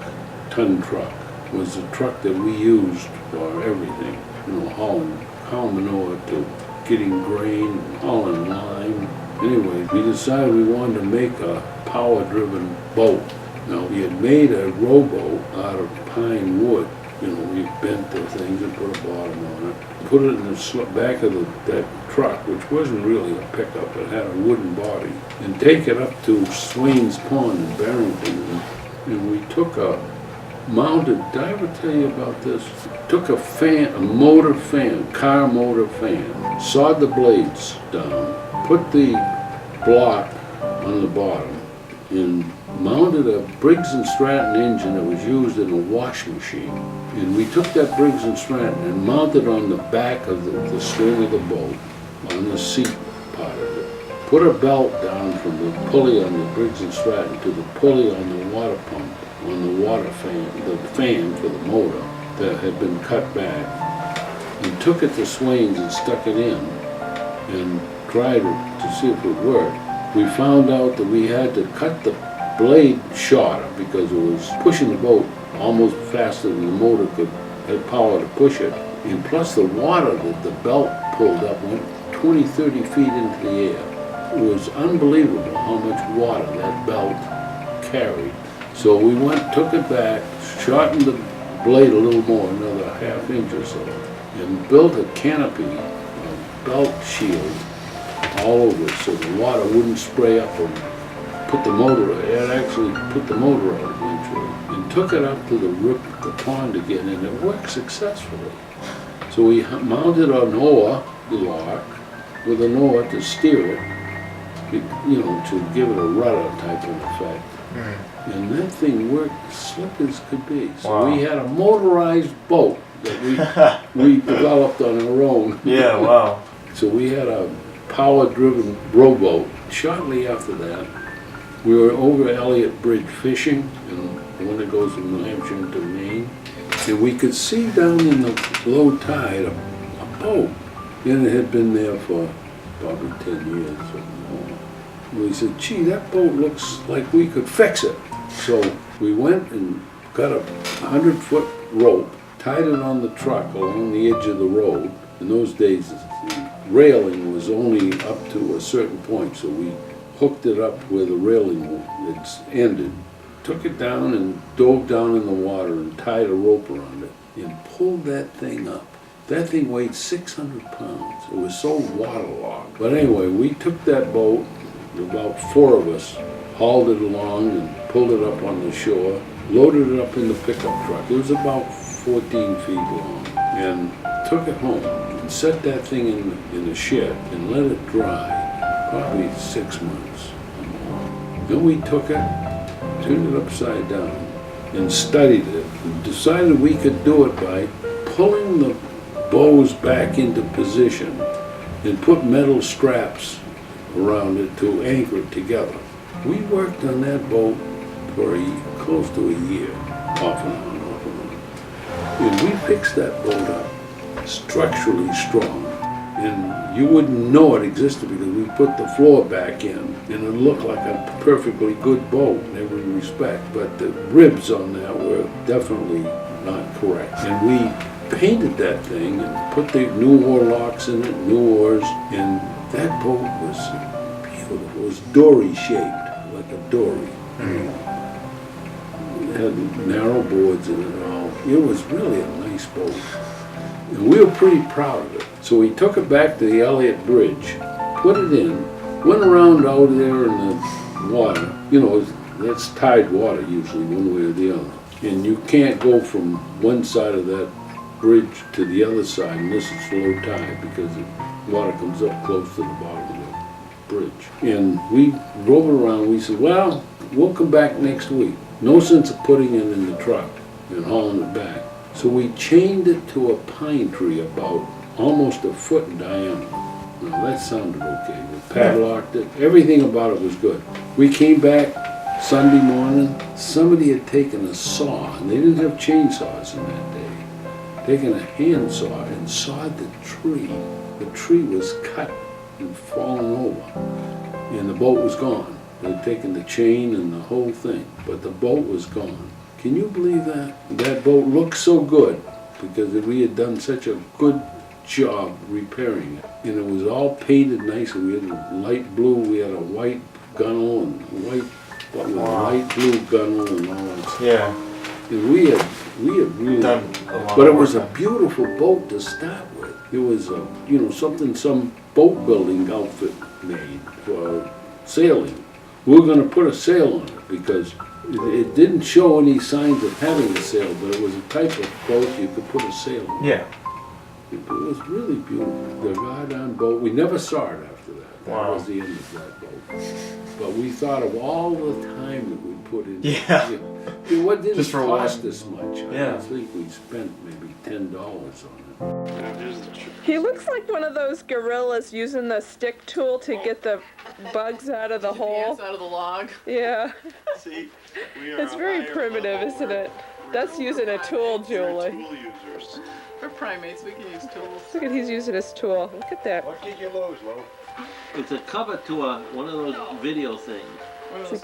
ton truck, was the truck that we used for everything, you know, hauling manure to getting grain, hauling lime. Anyway, we decided we wanted to make a power-driven boat. Now, we had made a rowboat out of pine wood. You know, we bent the things and put a bottom on it. Put it in the back of that truck, which wasn't really a pickup, it had a wooden body, and take it up to Swain's Pond in Barrington. And we took mounted, did I ever tell you about this? Took a fan, a motor fan, car motor fan, sawed the blades down, put the block on the bottom, and mounted a Briggs & Stratton engine that was used in a wash machine. And we took that Briggs & Stratton and mounted on the back of the string of the boat, on the seat part of it. Put a belt down from the pulley on the Briggs & Stratton to the pulley on the water pump, on the water fan, the fan for the motor that had been cut back. And took it to Swain's and stuck it in and tried to see if it would work. We found out that we had to cut the blade shorter because it was pushing the boat almost faster than the motor had power to push it. And plus the water that the belt pulled up went 20, 30 feet into the air. It was unbelievable how much water that belt carried. So we took it back, shortened the blade a little more, another half inch or so, and built a canopy, a belt shield all over it so the water wouldn't spray up and put the motor, it actually put the motor out eventually, and took it up to the pond again, and it worked successfully. So we mounted an oar lock with an oar to steer it, you know, to give it a rudder type of effect. And that thing worked slick as could be. So Wow. we had a motorized boat that we developed on our own. Yeah, wow. So we had a power-driven rowboat. Shortly after that, we were over Elliott Bridge fishing, and the one that goes from New Hampshire into Maine, and we could see down in the low tide a boat, and it had been there for probably 10 years or more. And we said, gee, that boat looks like we could fix it. So we went and got a 100-foot rope, tied it on the truck along the edge of the road. In those days, the railing was only up to a certain point, so we hooked it up where the railing had ended, took it down and dove down in the water and tied a rope around it and pulled that thing up. That thing weighed 600 pounds. It was so waterlogged. But anyway, we took that boat, about 4 of us, hauled it along and pulled it up on the shore, loaded it up in the pickup truck. It was about 14 feet long, and took it home and set that thing in a shed and let it dry, probably 6 months or more. Then we took it, turned it upside down, and studied it, and decided we could do it by pulling the bows back into position and put metal straps around it to anchor it together. We worked on that boat for close to a year, off and on, off and on. And we fixed that boat up, structurally strong. And you wouldn't know it existed because we put the floor back in, and it looked like a perfectly good boat in every respect. But the ribs on that were definitely not correct. And we painted that thing and put the new oar locks in it, new oars, and that boat was beautiful. It was dory-shaped, like a dory. It had narrow boards in it all. It was really a nice boat. And we were pretty proud of it. So we took it back to the Elliott Bridge, put it in, went around out there in the water. You know, that's tide water usually, one way or the other. And you can't go from one side of that bridge to the other side, and this is low tide because the water comes up close to the bottom of the bridge. And we drove around, we said, well, we'll come back next week. No sense of putting it in the truck and hauling it back. So we chained it to a pine tree about almost a foot in diameter. Now that sounded okay. We padlocked it. Everything about it was good. We came back Sunday morning. Somebody had taken a saw, and they didn't have chainsaws in that day. Taken a handsaw and sawed the tree. The tree was cut and fallen over, and the boat was gone. They'd taken the chain and the whole thing, but the boat was gone. Can you believe that? That boat looked so good because we had done such a good job repairing it. And it was all painted nicely. We had a light blue, we had a white gunnel and light blue gunnel and all that stuff. Yeah. And we had really Done a lot but it of was a work. beautiful boat to start with. It was something some boat building outfit made for sailing. We were going to put a sail on it because it didn't show any signs of having a sail, but it was a type of boat you could put a sail on. Yeah. It was really beautiful. The goddamn boat, we never saw it after that. That Wow. was the end of that boat. But we thought of all the time that we put in. Yeah. What didn't Just for cost one. us much? Yeah. I think we spent maybe $10 on it. He looks like one of those gorillas using the stick tool to get the bugs out of the hole. Ants out of the log. Yeah. See, we are It's a very higher primitive, level. isn't it? That's using a tool, Julie. Tool users. We're primates, we can use tools. Look at he's using his tool. Look at that. What did you lose, Lou? It's a cover to one of those video things. It's a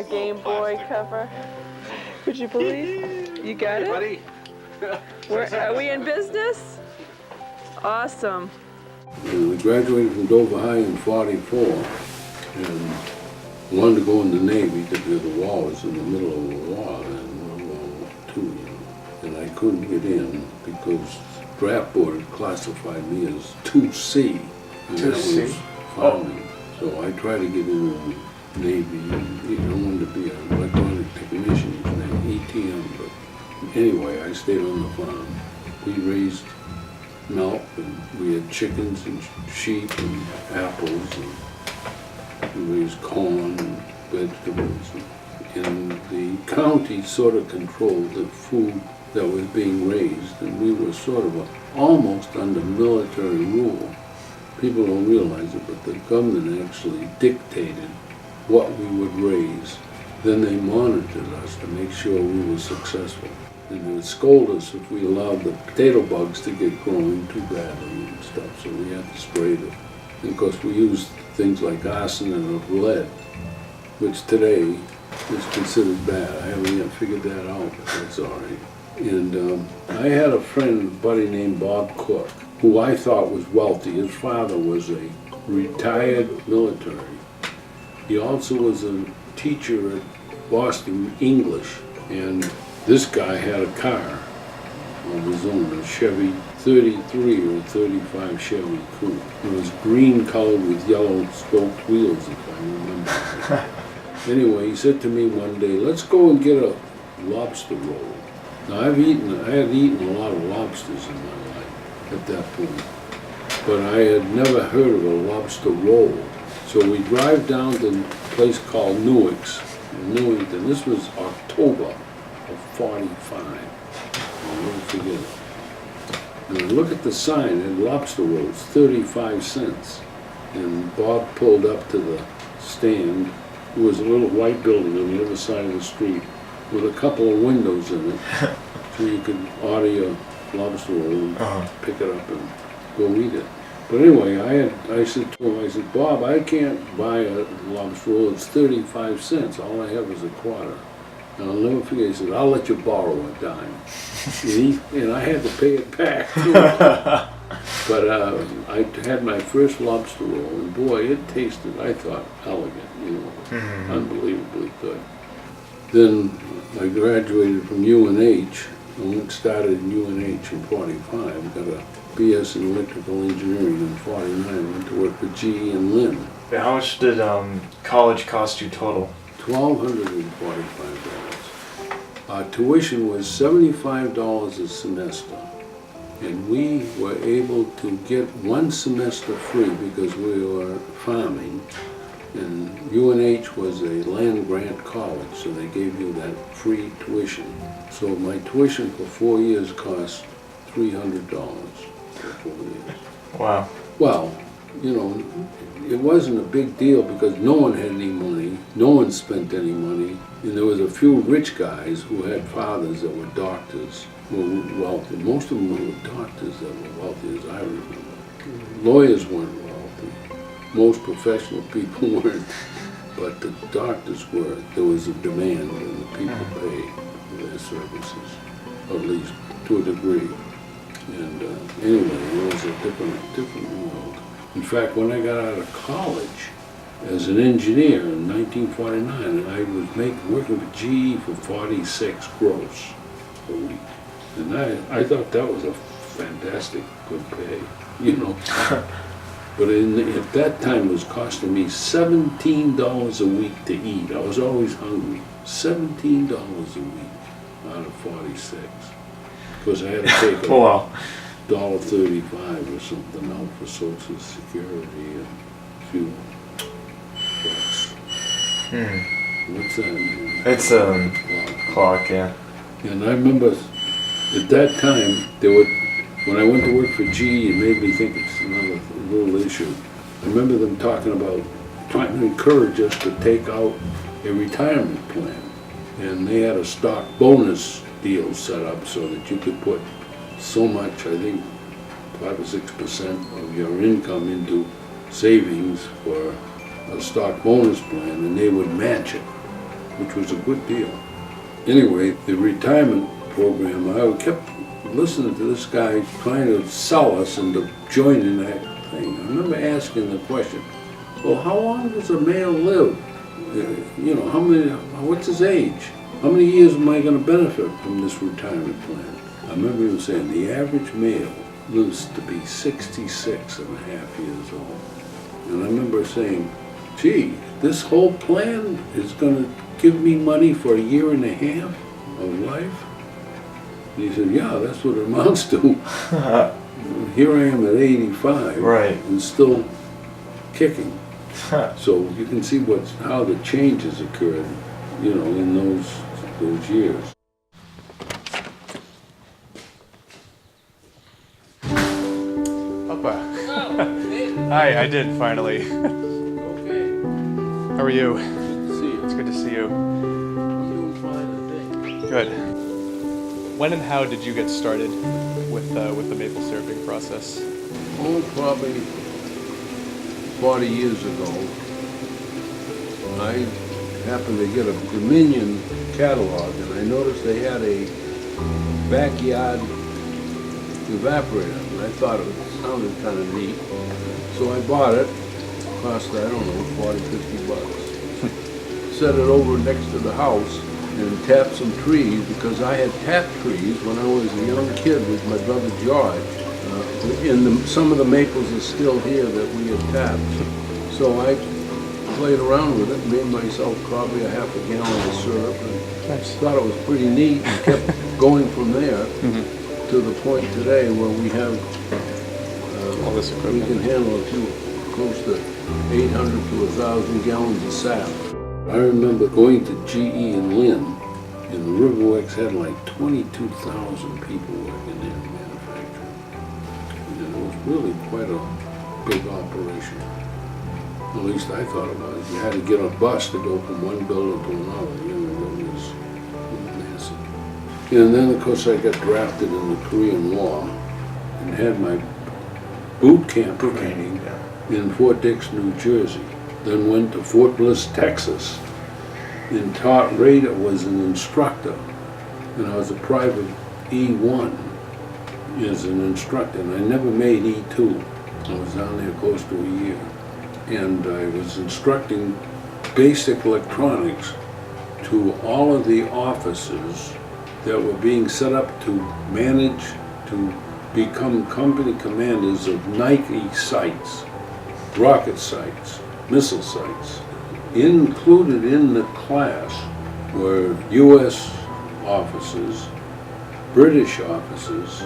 Game Boy cover. Could you believe? You got it? Buddy? Are we in business? Awesome. And we graduated from Dover High in '44 and wanted to go in the Navy because the war was in the middle of the war then, World War II, And I couldn't get in because draft board had classified me as 2C. And that 2C? was farming. So I tried to get in the Navy and I wanted to be an electronic technician, ETM, but anyway, I stayed on the farm. We raised milk and we had chickens and sheep and apples and we raised corn and vegetables. And the county sort of controlled the food that was being raised, and we were sort of almost under military rule. People don't realize it, but the government actually dictated what we would raise. Then they monitored us to make sure we were successful. And they would scold us if we allowed the potato bugs to get growing too badly and stuff, so we had to spray them. And of course we used things like arson and lead, which today is considered bad. I haven't yet figured that out, but that's all right. And I had a friend, a buddy named Bob Cook, who I thought was wealthy. His father was a retired military. He also was a teacher at Boston English, and this guy had a car of his own, a Chevy 33 or 35 Chevy Coupe. It was green colored with yellow spoked wheels, if I remember right. Anyway, he said to me one day, let's go and get a lobster roll. Now I had eaten a lot of lobsters in my life at that point, but I had never heard of a lobster roll. So we drive down to a place called Newark's in Newington. This was October of '45. I'll never forget it. And I look at the sign, and lobster rolls, 35 cents. And Bob pulled up to the stand. It was a little white building on the other side of the street with a couple of windows in it, so you could order your lobster roll and pick it up and go eat it. But anyway, I said to him, I said, Bob, I can't buy a lobster roll, it's 35 cents, all I have is a quarter. And I'll never forget, he said, I'll let you borrow a dime. And I had to pay it back, too. But I had my first lobster roll, and boy, it tasted, I thought, elegant, unbelievably good. Then I graduated from UNH. I went started in UNH in '45. Got a BS in electrical engineering in '49. Went to work for GE and Lynn. How much did college cost you total? $1,245. Tuition was $75 a semester, And we were able to get 1 semester free because we were farming. And UNH was a land grant college, so they gave you that free tuition. So my tuition for 4 years cost $300 for 4 years. Wow. Well, you know, it wasn't a big deal because no one had any money, no one spent any money, and there was a few rich guys who had fathers that were doctors, who were wealthy. Most of them were doctors that were wealthy, as I remember. Lawyers weren't wealthy. Most professional people weren't, but the doctors were. There was a demand, and the people paid for their services, at least to a degree. And anyway, it was a different world. In fact, when I got out of college as an engineer in 1949, I was working for GE for 46 gross a week. And I thought that was a fantastic good pay, you know. But at that time, it was costing me $17 a week to eat. I was always hungry. $17 a week out of 46. Because I had to take a Wow. $1.35 or something out for Social Security and a few bucks. What's that mean? It's clock, yeah. And I remember at that time, when I went to work for GE, it made me think it's another little issue. I remember them talking about trying to encourage us to take out a retirement plan. And they had a stock bonus deal set up so that you could put so much, I think 5 or 6% of your income into savings for a stock bonus plan, and they would match it, which was a good deal. Anyway, the retirement program, I kept listening to this guy trying to sell us into joining that thing. I remember asking the question, well, how long does a male live? You know, what's his age? How many years am I going to benefit from this retirement plan? I remember him saying the average male lives to be 66 and a half years old. And I remember saying, gee, this whole plan is going to give me money for a year and a half of life? And he said, yeah, that's what it amounts to. Here I am at 85, right, and still kicking. So you can see how the changes occurred, you know, in those years. Hi, I did finally. Okay. How are you? Good to see you. It's good to see you. I'm doing fine, I think. Good. When and how did you get started with the maple syruping process? Oh, probably 40 years ago. I happened to get a Dominion catalog, and I noticed they had a backyard evaporator, and I thought it sounded kind of neat. So I bought it. It cost, I don't know, 40, 50 bucks. Set it over next to the house and tapped some trees, because I had tapped trees when I was a young kid with my brother George. Some of the maples are still here that we had tapped. So I played around with it, made myself probably a half a gallon of syrup, and thought it was pretty neat, and kept going from there to the point today where we have All this we equipment. can handle close to 800 to 1,000 gallons of sap. I remember going to GE in Lynn, and Riverworks had like 22,000 people working there in manufacturing. And it was really quite a big operation. At least I thought it was. You had to get a bus to go from one building to another. You know, it was massive. And then, of course, I got drafted in the Korean War and had my boot camp training in Fort Dix, New Jersey. Then went to Fort Bliss, Texas, and taught Raider, was an instructor. And I was a private E1 as an instructor, and I never made E2. I was down there close to a year. And I was instructing basic electronics to all of the offices that were being set up to manage, to become company commanders of Nike sites, rocket sites, missile sites. Included in the class were U.S. officers, British officers,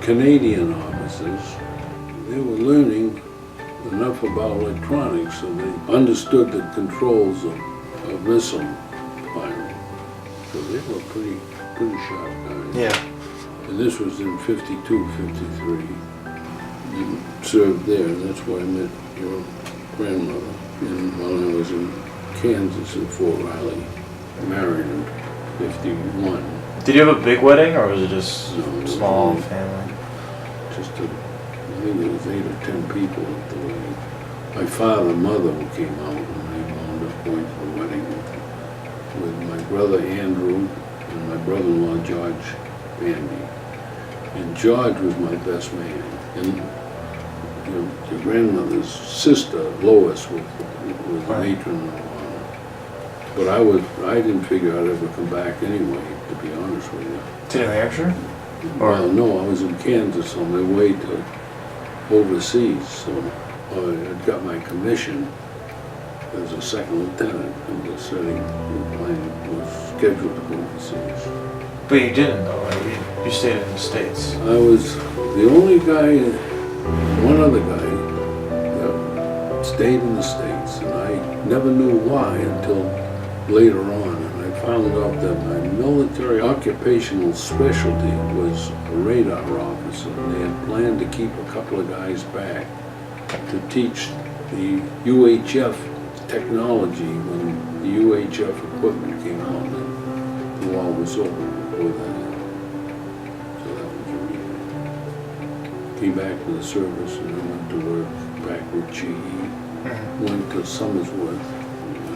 Canadian officers. They were learning enough about electronics so they understood the controls of missile firing. So they were pretty sharp guys. Yeah. And this was in 52, 53. You served there, and that's where I met your grandmother. And while I was in Kansas in Fort Riley, married in 51. Did you have a big wedding, or was it just No, small no. family? Just I think there was 8 or 10 people at the wedding. My father and mother came out, and they wound up going to the wedding with my brother Andrew and my brother-in-law George Bandy. And George was my best man. And your grandmother's sister, Lois, was the matron of honor. But I didn't figure I'd ever come back anyway, to be honest with you. To New Hampshire? Well, no, I was in Kansas on my way to overseas, so I got my commission as a second lieutenant and the plane was scheduled to go overseas. But you didn't, though, right? You stayed in the States. I was the only guy, one other guy, that stayed in the States, and I never knew why until later on. And I found out that my military occupational specialty was a radar officer, and they had planned to keep a couple of guys back to teach the UHF technology when the UHF equipment came out and the war was over before that. So that was the reason. Came back to the service and I went to work back with GE. Went to Somersworth.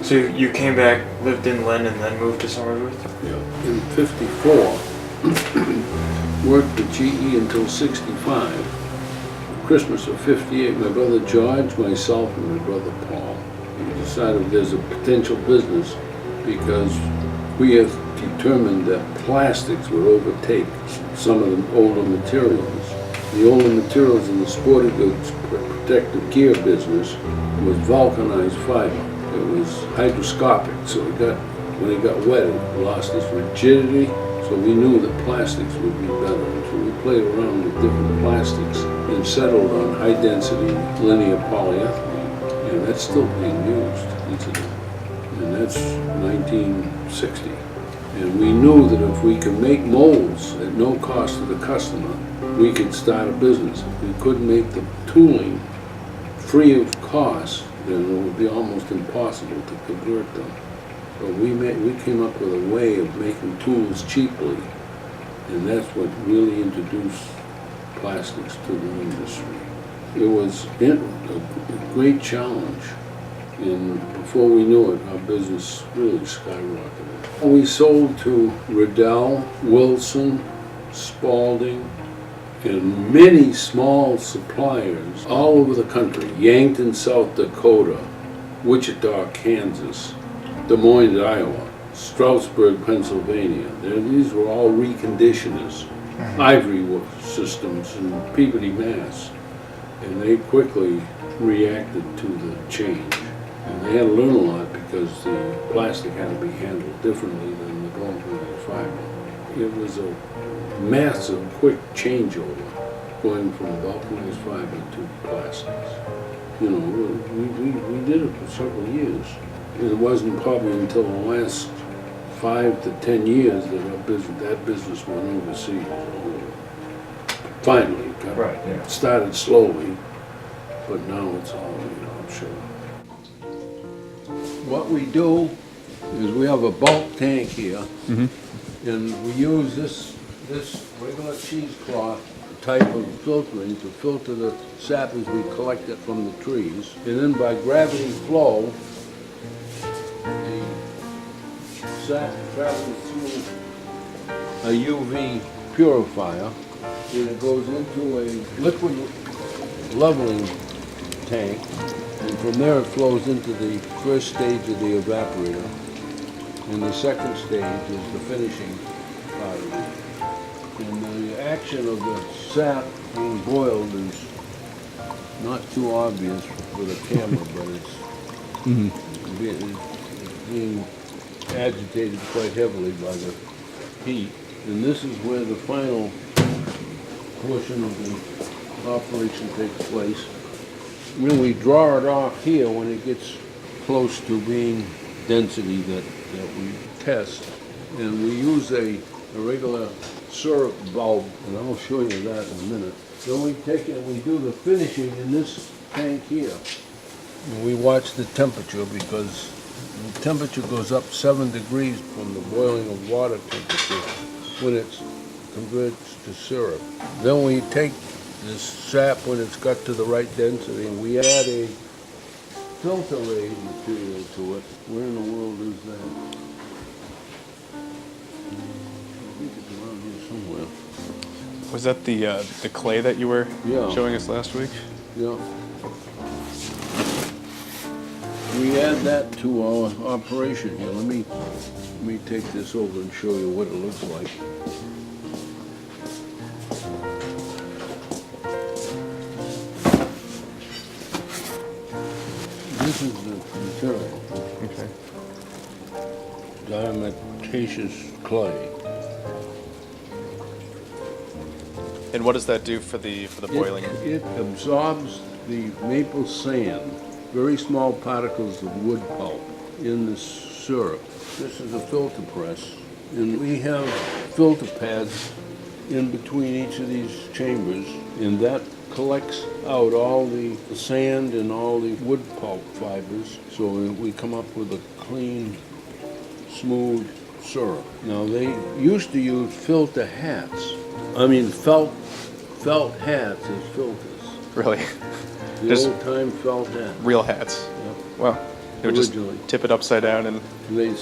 So you came back, lived in Lynn, and then moved to Somersworth? Yeah. In 54, worked with GE until 65. Christmas of 58, my brother George, myself, and my brother Paul, we decided there's a potential business because we have determined that plastics would overtake some of the older materials. The older materials in the sporting goods protective gear business was vulcanized fiber. It was hydroscopic, so when it got wet, it lost its rigidity, so we knew that plastics would be better. So we played around with different plastics and settled on high-density linear polyethylene, and that's still being used, incidentally. And that's 1960. And we knew that if we could make molds at no cost to the customer, we could start a business. If we couldn't make the tooling free of cost, then it would be almost impossible to convert them. But we came up with a way of making tools cheaply, and that's what really introduced plastics to the industry. It was a great challenge, and before we knew it, our business really skyrocketed. We sold to Riddell, Wilson, Spalding, and many small suppliers all over the country. Yankton, South Dakota, Wichita, Kansas, Des Moines, Iowa, Stroudsburg, Pennsylvania. These were all reconditioners, Ivory Systems in Peabody, Mass. And they quickly reacted to the change. And they had to learn a lot because the plastic had to be handled differently than the vulcanized fiber. It was a massive, quick changeover going from vulcanized fiber to plastics. You know, we did it for several years. It wasn't probably until the last 5 to 10 years that that business went overseas. Finally, it started slowly, but now it's all, offshore. What we do is we have a bulk tank here, and we use this regular cheesecloth type of filtering to filter the sap as we collect it from the trees. And then by gravity flow, the sap travels through a UV purifier, and it goes into a liquid leveling tank, and from there it flows into the first stage of the evaporator, and the second stage is the finishing part of it. And the action of the sap being boiled is not too obvious with a camera, but it's being agitated quite heavily by the heat. And this is where the final portion of the operation takes place. When we draw it off here, when it gets close to being density that we test, and we use a regular syrup bulb, and I'll show you that in a minute. Then we take it and we do the finishing in this tank here. And we watch the temperature because the temperature goes up 7 degrees from the boiling of water temperature when it converts to syrup. Then we take this sap when it's got to the right density and we add a filter aid material to it. Where in the world is that? I think it's around here somewhere. Was that the clay that you were showing us last week? Yeah. We add that to our operation here. Let me take this over and show you what it looks like. This is the material. Okay. Diatomaceous clay. And what does that do for the boiling? It absorbs the maple sand, very small particles of wood pulp in the syrup. This is a filter press, and we have filter pads in between each of these chambers, and that collects out all the sand and all the wood pulp fibers, so we come up with a clean, smooth syrup. Now, they used to use filter hats. I mean, felt hats as filters. Really? The Just old-time felt hat. real hats. Yep. Wow. They would just Originally. tip it upside down and They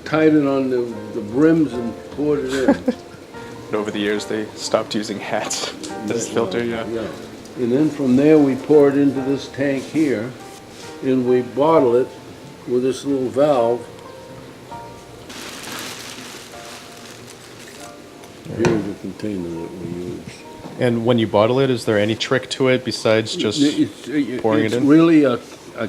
tied it on the brims and poured it in. and over the years they stopped using hats as filter, yeah. And then from there we pour it into this tank here, and we bottle it with this little valve. Here's the container that we use. And when you bottle it, is there any trick to it besides just pouring it in? It's really a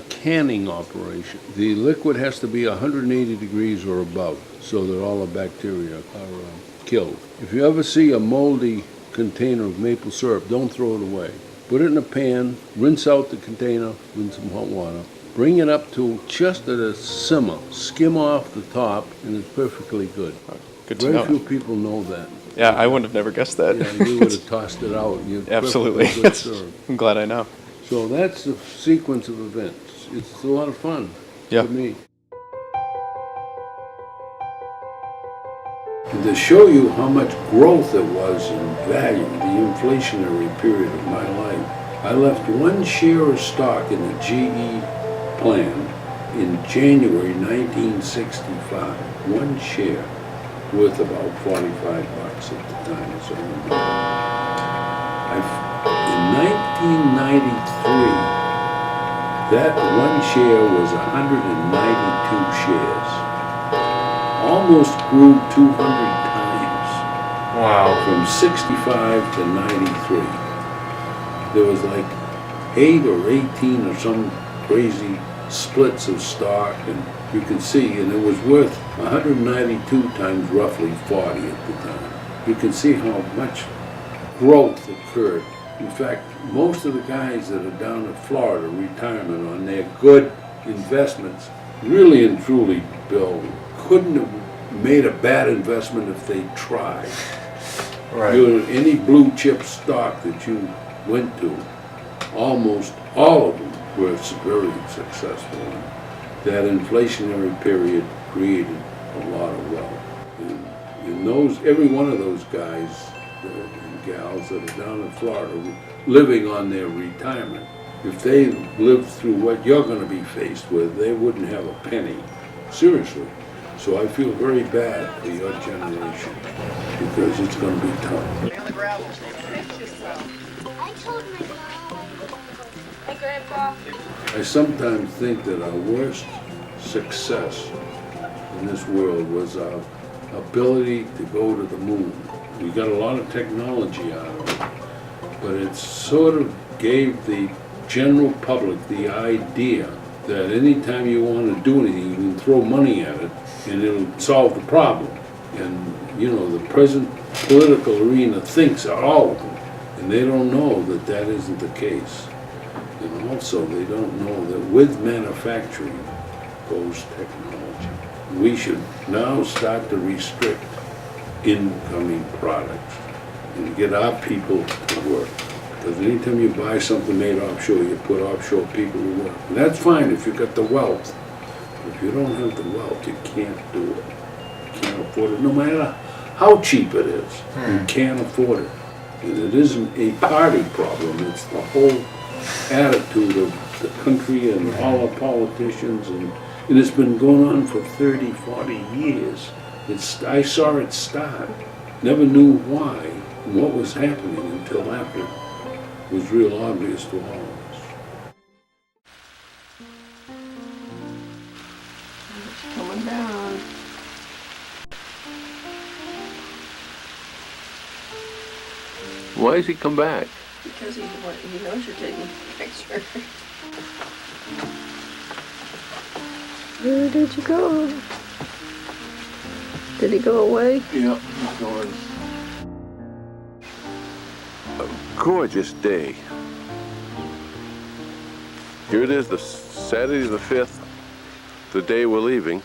canning operation. The liquid has to be 180 degrees or above so that all the bacteria are killed. If you ever see a moldy container of maple syrup, don't throw it away. Put it in a pan, rinse out the container with some hot water, bring it up to just at a simmer, skim off the top, and it's perfectly good. Good to know. Very few people know that. Yeah, I wouldn't have never guessed that. Yeah, you would have tossed it out. Absolutely. Good syrup. I'm glad I know. So that's the sequence of events. It's a lot of fun Yeah. for me. And to show you how much growth there was in value, the inflationary period of my life, I left 1 share of stock in the GE plan in January 1965. 1 share, worth about $45 at the time, as I remember. In 1993, that 1 share was 192 shares. Almost grew 200 times. Wow. From 65 to 93. There was like 8 or 18 or some crazy splits of stock, and you can see, and it was worth 192 times roughly 40 at the time. You can see how much growth occurred. In fact, most of the guys that are down in Florida, retirement on their good investments, really and truly, Bill, couldn't have made a bad investment if they tried. Right. Any blue chip stock that you went to, almost all of them were very successful. And that inflationary period created a lot of wealth. And every one of those guys and gals that are down in Florida living on their retirement, if they lived through what you're going to be faced with, they wouldn't have a penny. Seriously. So I feel very bad for your generation because it's going to be tough. I told my mom. Hi, Grandpa. I sometimes think that our worst success in this world was our ability to go to the moon. We got a lot of technology out of it, but it sort of gave the general public the idea that anytime you want to do anything, you can throw money at it and it'll solve the problem. And, the present political arena thinks all of them And they don't know that that isn't the case. And also, they don't know that with manufacturing goes technology. We should now start to restrict incoming products and get our people to work. Because anytime you buy something made offshore, you put offshore people to work. And that's fine if you've got the wealth. But if you don't have the wealth, you can't do it. You can't afford it, no matter how cheap it is. You can't afford it. And it isn't a party problem, it's the whole attitude of the country and all the politicians, and it's been going on for 30, 40 years. I saw it start, never knew why and what was happening until after it was real obvious to all of us. Coming down. Why does he come back? Because he knows you're taking a picture. Where did you go? Did he go away? Yeah, he's going. A gorgeous day. Here it is, the Saturday the 5th, the day we're leaving.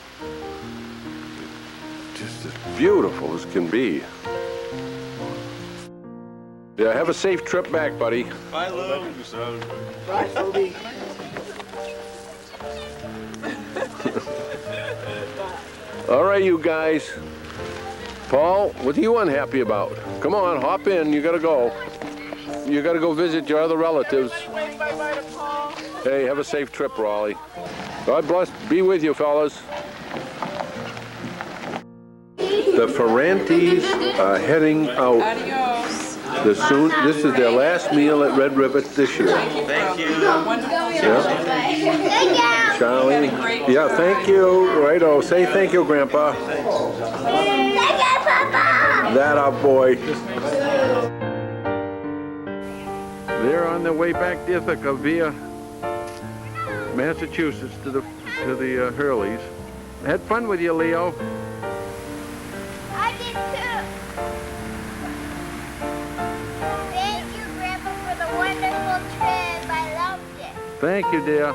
Just as beautiful as can be. Yeah, have a safe trip back, buddy. Bye, Lou. Bye, Phoebe. All right, you guys. Paul, what are you unhappy about? Come on, hop in. You gotta go. You gotta go visit your other relatives. Hey, have a safe trip, Raleigh. God bless. Be with you, fellas. The Ferrantis are heading out. Adios. This is their last meal at Red River this year. Thank you. Yeah. Charlie. Yeah, thank you. Righto. Say thank you, Grandpa. That up, boy. They're on their way back to Ithaca via Massachusetts to the Hurleys. Had fun with you, Leo. I did too. Thank you, Grandpa, for the wonderful trip. I loved it. Thank you, dear.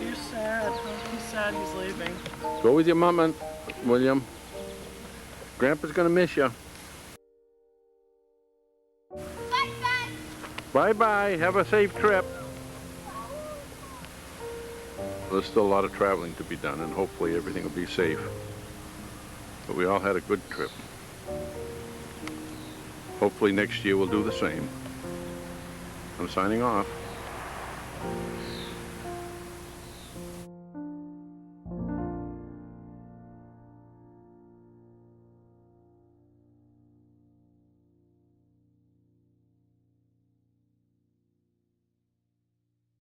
You're sad. He's sad he's leaving. Go with your mama, William. Grandpa's gonna miss you. Bye-bye. Bye-bye. Have a safe trip. There's still a lot of traveling to be done, and hopefully everything will be safe. But we all had a good trip. Hopefully next year we'll do the same. I'm signing off.